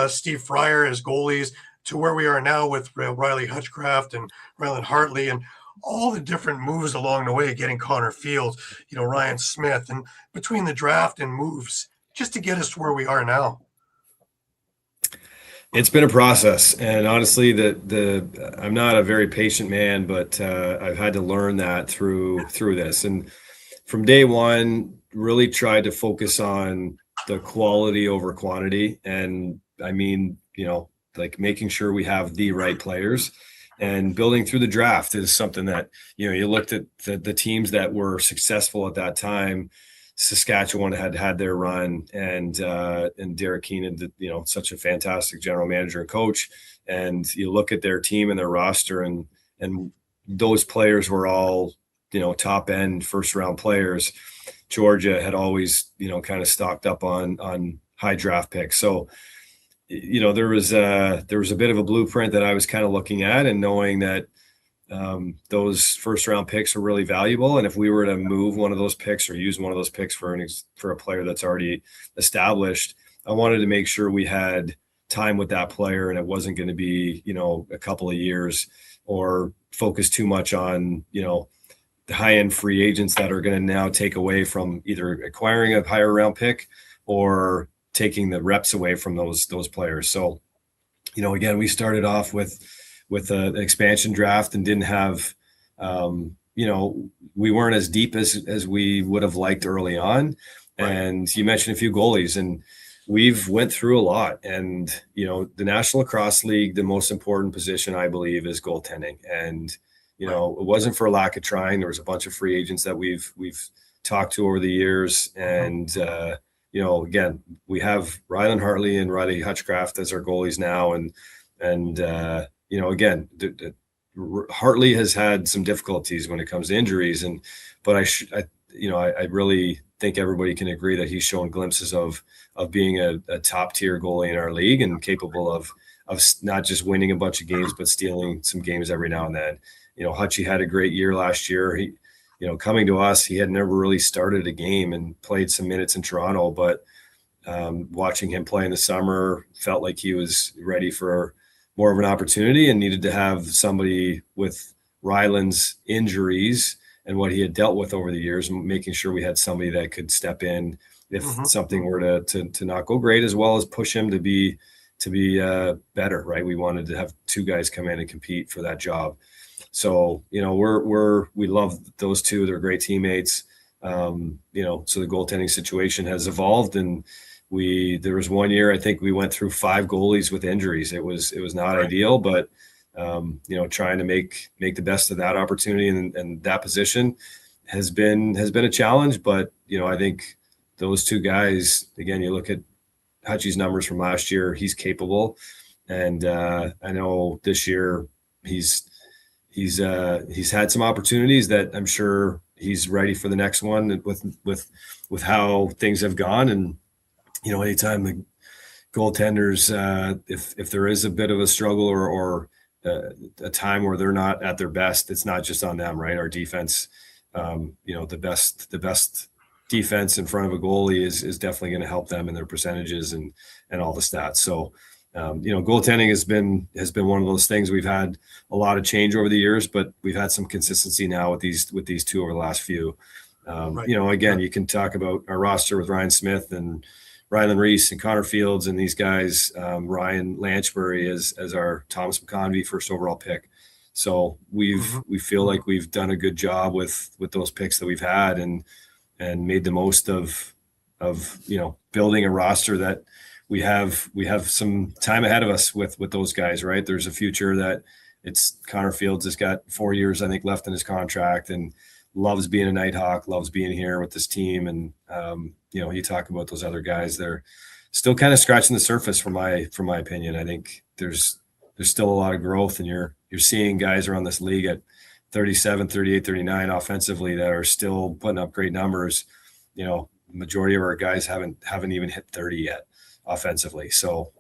Steve Fryer as goalies to where we are now with Riley Hutchcraft and Rylan Hartley and all the different moves along the way, getting Connor Fields, Ryan Smith, and between the draft and moves just to get us to where we are now. It's been a process, and honestly, I'm not a very patient man, but I've had to learn that through this. And from day one, really tried to focus on the quality over quantity, and I mean, like making sure we have the right players. And building through the draft is something that you looked at the teams that were successful at that time. Saskatchewan had their run, and Derek Keenan did, such a fantastic general manager and coach. And you look at their team and their roster, and those players were all top end first round players. Georgia had always kind of stocked up on high draft picks. So there was a bit of a blueprint that I was kind of looking at and knowing that those first round picks are really valuable. And if we were to move one of those picks or use one of those picks for a player that's already established, I wanted to make sure we had time with that player and it wasn't going to be, a couple of years or focus too much on, the high end free agents that are going to now take away from either acquiring a higher round pick or taking the reps away from those players. So, again, we started off with an expansion draft and didn't have, we weren't as deep as we would have liked early on. Right. And you mentioned a few goalies, and we've went through a lot. And, the National Lacrosse League, the most important position, I believe, is goaltending. And, it wasn't for a lack of trying. There was a bunch of free agents that we've talked to over the years. And, again, we have Rylan Hartley and Riley Hutchcraft as our goalies now. And again, Hartley has had some difficulties when it comes to injuries, but I really think everybody can agree that he's shown glimpses of being a top tier goalie in our league and capable of not just winning a bunch of games, but stealing some games every now and then. Hutchie had a great year last year. He, coming to us, he had never really started a game and played some minutes in Toronto, but watching him play in the summer, felt like he was ready for more of an opportunity and needed to have somebody with Ryland's injuries and what he had dealt with over the years, making sure we had somebody that could step in if something were to not go great, as well as push him to be better, right? We wanted to have two guys come in and compete for that job. So, we love those two. They're great teammates. So the goaltending situation has evolved, and there was one year, I think we went through 5 goalies with injuries. It was not ideal, but, trying to make the best of that opportunity and that position has been a challenge. But, I think those two guys, again, you look at Hutchie's numbers from last year, he's capable. And I know this year he's had some opportunities that I'm sure he's ready for the next one with how things have gone. And, anytime the goaltenders, if there is a bit of a struggle or a time where they're not at their best, it's not just on them, right? Our defense, the best defense in front of a goalie is definitely going to help them in their percentages and all the stats. So, goaltending has been one of those things. We've had a lot of change over the years, but we've had some consistency now with these two over the last few. Right. Again, you can talk about our roster with Ryan Smith and Rylan Reese and Connor Fields and these guys, Ryan Lanchbury as our Thomas McConvey first overall pick. So we feel like we've done a good job with those picks that we've had and made the most of building a roster that we have some time ahead of us with those guys, right? There's a future that it's Connor Fields has got 4 years, I think, left in his contract and loves being a Nighthawk, loves being here with this team. And, you talk about those other guys, they're still kind of scratching the surface from my opinion. I think there's still a lot of growth, and you're seeing guys around this league at 37, 38, 39 offensively that are still putting up great numbers. Majority of our guys haven't even hit 30 yet offensively. So,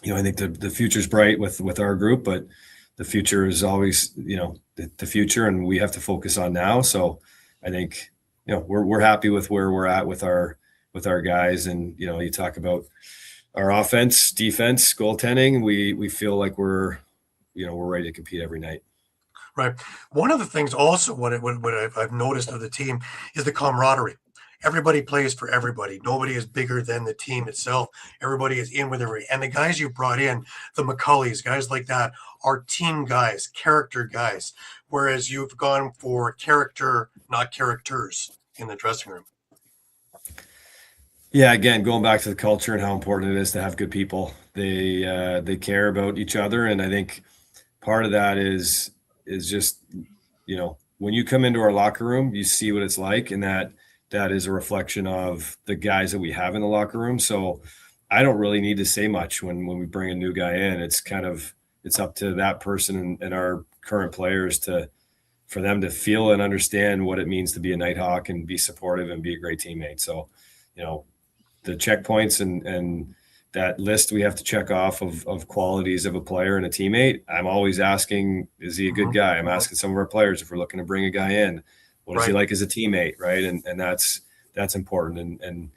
I think the future's bright with our group, but the future is always, the future, and we have to focus on now. So I think, we're happy with where we're at with our guys. And, you talk about our offense, defense, goaltending, we feel like we're ready to compete every night. Right. One of the things also, what I've noticed of the team is the camaraderie. Everybody plays for everybody. Nobody is bigger than the team itself. Everybody is in with everybody. And the guys you brought in, the McCulleys, guys like that, are team guys, character guys. Whereas you've gone for character, not characters in the dressing room. Yeah, again, going back to the culture and how important it is to have good people. They care about each other, and I think part of that is just, when you come into our locker room, you see what it's like, and that is a reflection of the guys that we have in the locker room. So I don't really need to say much when we bring a new guy in. It's up to that person and our current players for them to feel and understand what it means to be a Nighthawk and be supportive and be a great teammate. So, the checkpoints and that list we have to check off of qualities of a player and a teammate. I'm always asking, is he a good guy? I'm asking some of our players, if we're looking to bring a guy in, what is he like as a teammate? Right. And that's important. And,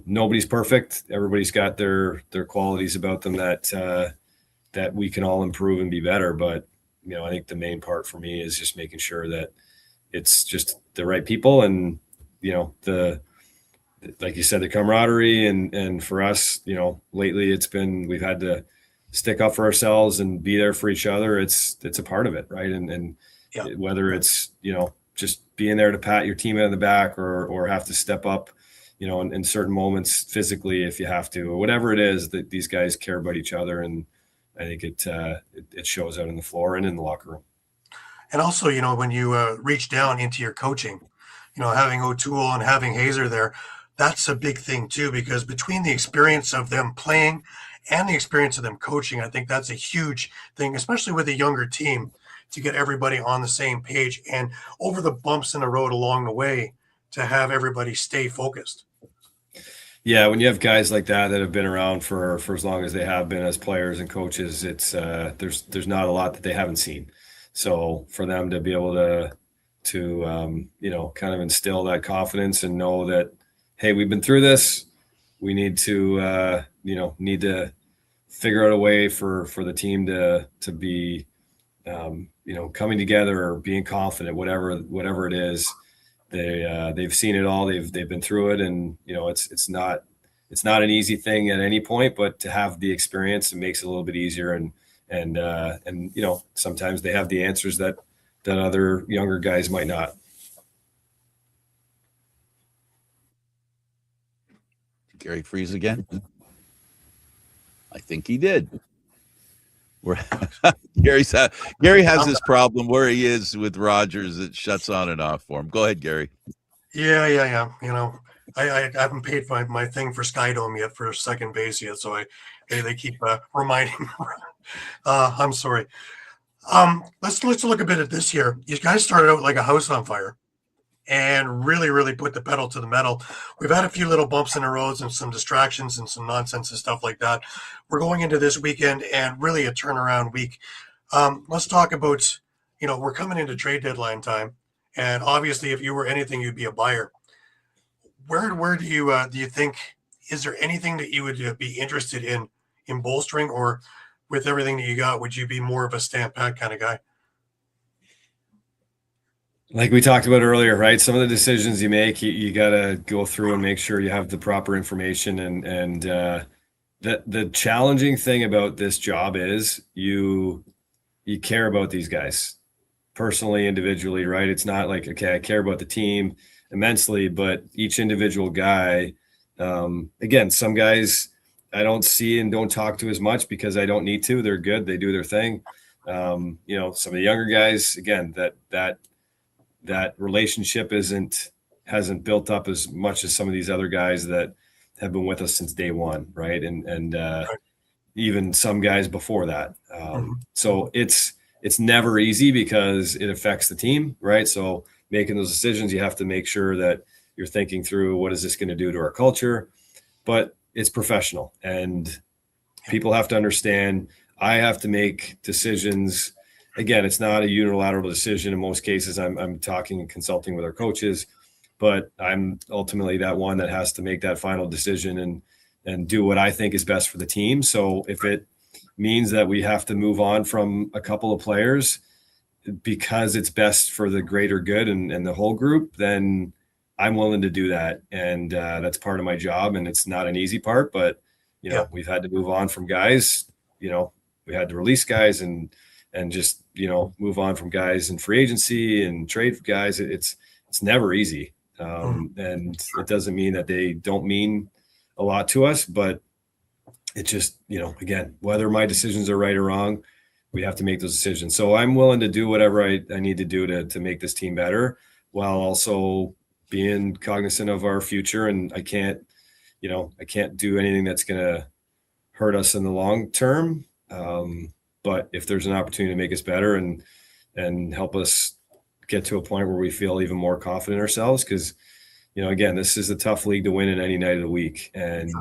nobody's perfect. Everybody's got their qualities about them that we can all improve and be better. But, I think the main part for me is just making sure that it's just the right people and, like you said, the camaraderie and for us, lately we've had to stick up for ourselves and be there for each other. It's a part of it. Right. And whether it's, just being there to pat your teammate on the back or have to step up, in certain moments physically, if you have to, or whatever it is, that these guys care about each other. And I think it shows out in the floor and in the locker room. And also, when you reach down into your coaching, having O'Toole and having Hazer there, that's a big thing too, because between the experience of them playing and the experience of them coaching, I think that's a huge thing, especially with a younger team, to get everybody on the same page and over the bumps in the road along the way to have everybody stay focused. Yeah, when you have guys like that have been around for as long as they have been as players and coaches, it's there's not a lot that they haven't seen. So for them to be able to kind of instill that confidence and know that, hey, we've been through this. We need to, figure out a way for the team to be, coming together or being confident, whatever it is. They've seen it all. They've been through it, and it's not an easy thing at any point. But to have the experience, it makes it a little bit easier. And sometimes they have the answers that other younger guys might not. Gary freeze again? I think he did. Gary has this problem where he is with Rogers. It shuts on and off for him. Go ahead, Gary. Yeah. I haven't paid my thing for Skydome yet for second base yet, so they keep reminding me. I'm sorry. Let's look a bit at this year. You guys started out like a house on fire and really, really put the pedal to the metal. We've had a few little bumps in the roads and some distractions and some nonsense and stuff like that. We're going into this weekend and really a turnaround week. Let's talk about, we're coming into trade deadline time. And obviously, if you were anything, you'd be a buyer. Where do you think, is there anything that you would be interested in bolstering, or with everything that you got, would you be more of a stamp pat kind of guy? Like we talked about earlier, right? Some of the decisions you make, you got to go through and make sure you have the proper information. And the challenging thing about this job is you care about these guys personally, individually, right? It's not like, okay, I care about the team immensely, but each individual guy, again, some guys I don't see and don't talk to as much because I don't need to. They're good. They do their thing. Some of the younger guys, again, that relationship hasn't built up as much as some of these other guys that have been with us since day one. Right. And even some guys before that. So it's never easy because it affects the team. Right. So making those decisions, you have to make sure that you're thinking through, what is this going to do to our culture? But it's professional, and people have to understand, I have to make decisions. Again, it's not a unilateral decision. In most cases, I'm talking and consulting with our coaches, but I'm ultimately that one that has to make that final decision. And do what I think is best for the team. So if it means that we have to move on from a couple of players because it's best for the greater good and the whole group, then I'm willing to do that. And that's part of my job. And it's not an easy part, but we've had to move on from guys, we had to release guys and just, move on from guys in free agency and trade guys. It's never easy. And it doesn't mean that they don't mean a lot to us, but it just, again, whether my decisions are right or wrong, we have to make those decisions. So I'm willing to do whatever I need to do to make this team better, while also being cognizant of our future. And I can't do anything that's going to hurt us in the long term. But if there's an opportunity to make us better and help us get to a point where we feel even more confident in ourselves, because, again, this is a tough league to win in any night of the week. And,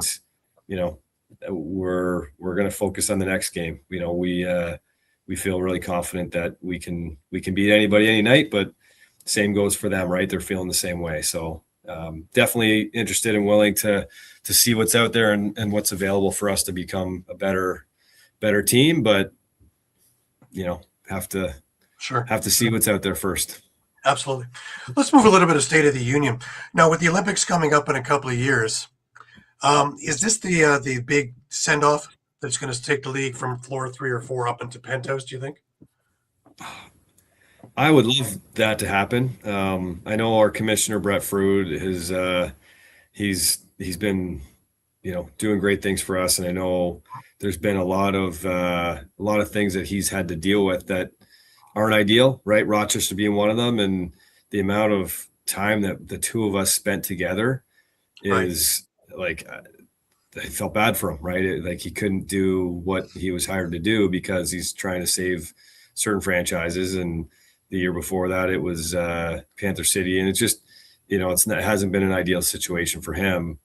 we're going to focus on the next game. We feel really confident that we can beat anybody any night, but same goes for them, right? They're feeling the same way. So definitely interested and willing to see what's out there and what's available for us to become a better team. But, have to see what's out there first. Absolutely. Let's move a little bit of State of the Union. Now, with the Olympics coming up in a couple of years, is this the big send-off that's going to take the league from floor 3 or 4 up into penthouse, do you think? I would love that to happen. I know our commissioner, Brett Frood, he's been, doing great things for us. And I know there's been a lot of things that he's had to deal with that aren't ideal, right? Rochester being one of them. And the amount of time that the two of us spent together is like, I felt bad for him, right? Like he couldn't do what he was hired to do because he's trying to save certain franchises. And the year before that, it was Panther City. And it's just, it hasn't been an ideal situation for him.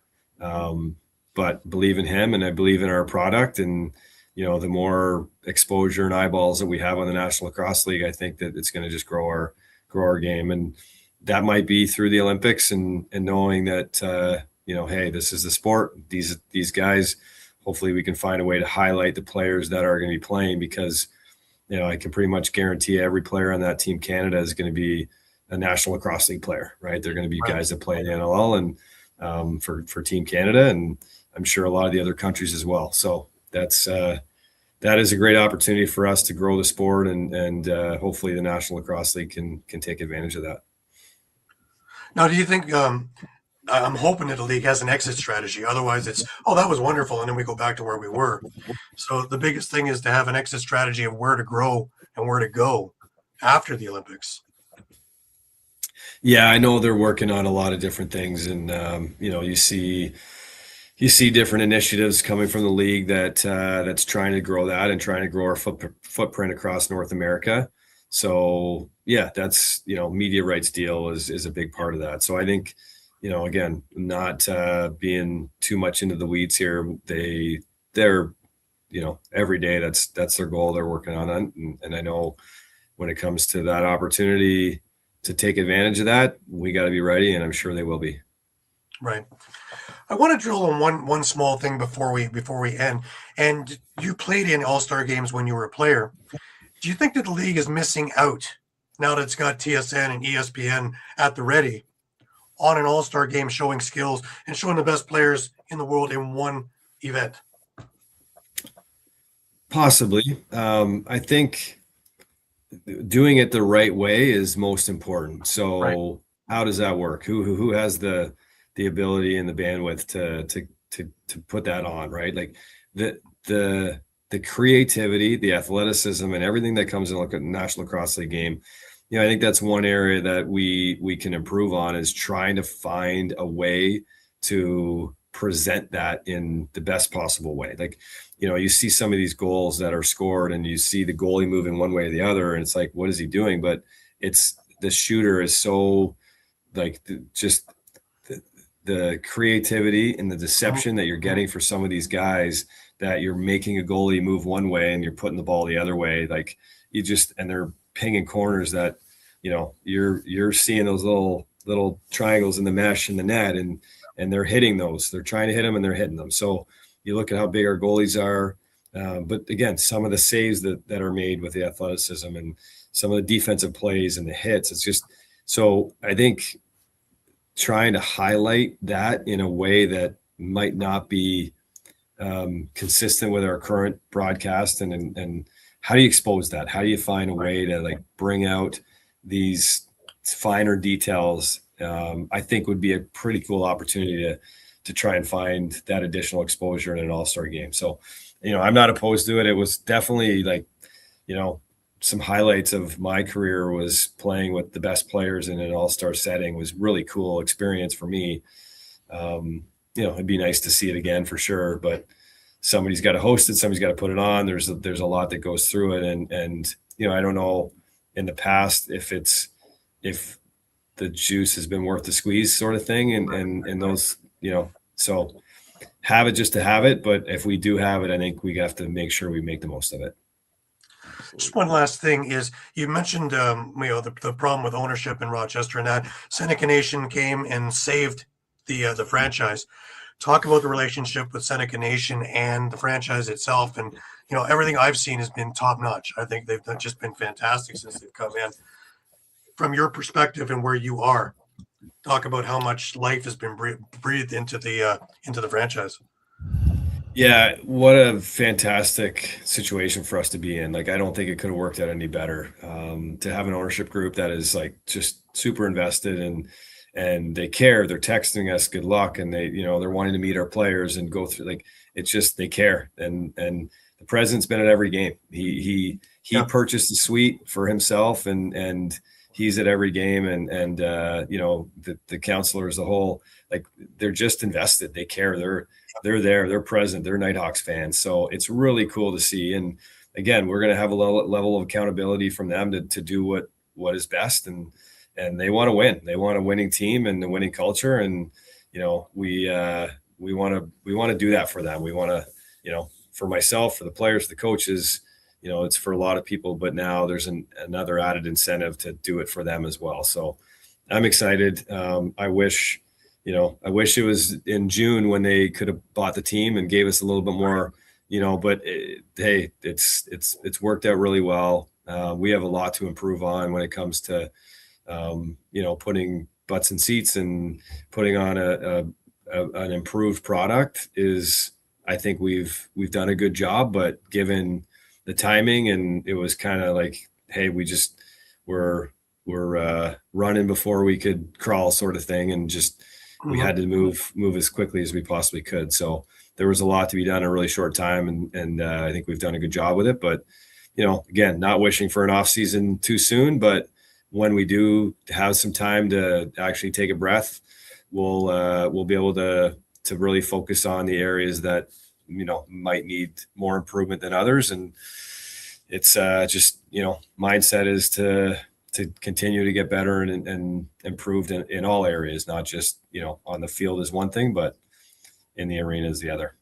But believe in him, and I believe in our product. And, the more exposure and eyeballs that we have on the National Lacrosse League, I think that it's going to just grow our game. And that might be through the Olympics and knowing that, hey, this is the sport. These guys, hopefully we can find a way to highlight the players that are going to be playing, because, I can pretty much guarantee every player on that Team Canada is going to be a National Lacrosse League player, right? They're going to be guys that play in the NLL and for Team Canada, and I'm sure a lot of the other countries as well. So that is a great opportunity for us to grow the sport, and hopefully the National Lacrosse League can take advantage of that. Now, do you think I'm hoping that the league has an exit strategy? Otherwise, it's, that was wonderful, and then we go back to where we were. So the biggest thing is to have an exit strategy of where to grow and where to go after the Olympics. Yeah, I know they're working on a lot of different things, and you see different initiatives coming from the league that's trying to grow that and trying to grow our footprint across North America. So yeah, that's, media rights deal is a big part of that. So I think, again, not being too much into the weeds here, they're every day that's their goal they're working on. And I know when it comes to that opportunity to take advantage of that, we got to be ready, and I'm sure they will be. Right. I want to drill on one small thing before we end. And you played in All-Star games when you were a player. Do you think that the league is missing out now that it's got TSN and ESPN at the ready on an All-Star game, showing skills and showing the best players in the world in one event? Possibly. I think doing it the right way is most important. So How does that work? Who has the ability and the bandwidth to put that on, right? Like the creativity, the athleticism, and everything that comes in like a National Lacrosse League game. I think that's one area that we can improve on, is trying to find a way to present that in the best possible way. Like, you see some of these goals that are scored and you see the goalie moving one way or the other, and it's like, what is he doing? But it's, the shooter is so like just the creativity and the deception that you're getting for some of these guys, that you're making a goalie move one way and you're putting the ball the other way. Like and they're pinging corners that, you're seeing those little triangles in the mesh in the net, and they're hitting those. They're trying to hit them and they're hitting them. So you look at how big our goalies are. But again, some of the saves that are made with the athleticism and some of the defensive plays and the hits, it's just, so I think trying to highlight that in a way that might not be consistent with our current broadcast, and how do you expose that? How do you find a way to like bring out these finer details? I think would be a pretty cool opportunity to try and find that additional exposure in an all-star game. So, I'm not opposed to it. It was definitely like, some highlights of my career was playing with the best players in an all-star setting. Was really cool experience for me. It'd be nice to see it again for sure, but somebody's got to host it. Somebody's got to put it on. There's a lot that goes through it. And I don't know in the past if the juice has been worth the squeeze sort of thing. And those, so have it just to have it. But if we do have it, I think we have to make sure we make the most of it. Just one last thing is you mentioned, the problem with ownership in Rochester, and that Seneca Nation came and saved the franchise. Talk about the relationship with Seneca Nation and the franchise itself. And, everything I've seen has been top notch. I think they've just been fantastic since they've come in. From your perspective and where you are, talk about how much life has been breathed into the franchise. Yeah, what a fantastic situation for us to be in. Like, I don't think it could have worked out any better. To have an ownership group that is like just super invested and they care. They're texting us good luck, and they're wanting to meet our players and go through, like, it's just, they care. And the president's been at every game. He purchased the suite for himself, and he's at every game, and the counselors, the whole, like, they're just invested. They care. They're there. They're present. They're Knighthawks fans. So it's really cool to see. And again, we're going to have a level of accountability from them to do what is best. And they want to win. They want a winning team and a winning culture. And, we want to do that for them. We want to, for myself, for the players, the coaches, it's for a lot of people, but now there's another added incentive to do it for them as well. So I'm excited. I wish it was in June when they could have bought the team and gave us a little bit more, but hey, it's worked out really well. We have a lot to improve on when it comes to, putting butts in seats and putting on an improved product. I think we've done a good job, but given the timing, and it was kind of like, hey, we're running before we could crawl sort of thing. And just, we had to move as quickly as we possibly could. So there was a lot to be done in a really short time. And I think we've done a good job with it, but, again, not wishing for an off season too soon, but when we do have some time to actually take a breath, we'll be able to really focus on the areas that, might need more improvement than others. And it's just, mindset is to continue to get better and improved in all areas, not just, on the field is one thing, but in the arena is the other.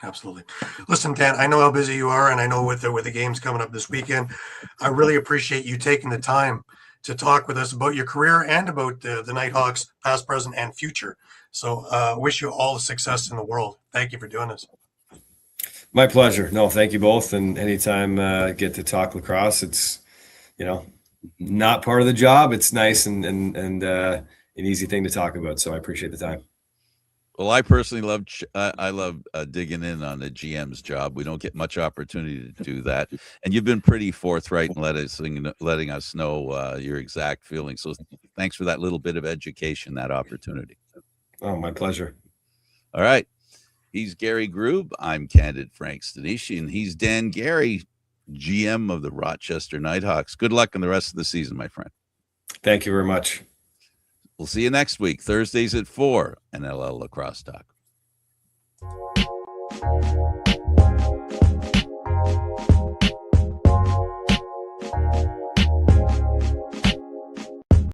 Absolutely. Listen, Dan, I know how busy you are, and I know with the games coming up this weekend, I really appreciate you taking the time to talk with us about your career and about the Knighthawks, past, present, and future. So wish you all the success in the world. Thank you for doing this. My pleasure. No, thank you both. And anytime I get to talk lacrosse, it's, not part of the job. It's nice and an easy thing to talk about. So I appreciate the time. Well, I personally love digging in on the GM's job. We don't get much opportunity to do that, and you've been pretty forthright in letting us know your exact feelings. So thanks for that little bit of education, that opportunity. Oh, my pleasure. All right, he's Gary Groob. I'm Candid Frank Stanisci, and he's Dan Gary, GM of the Rochester Knighthawks. Good luck in the rest of the season, my friend. Thank you very much. We'll see you next week, Thursdays at 4, NLL Lacrosse Talk.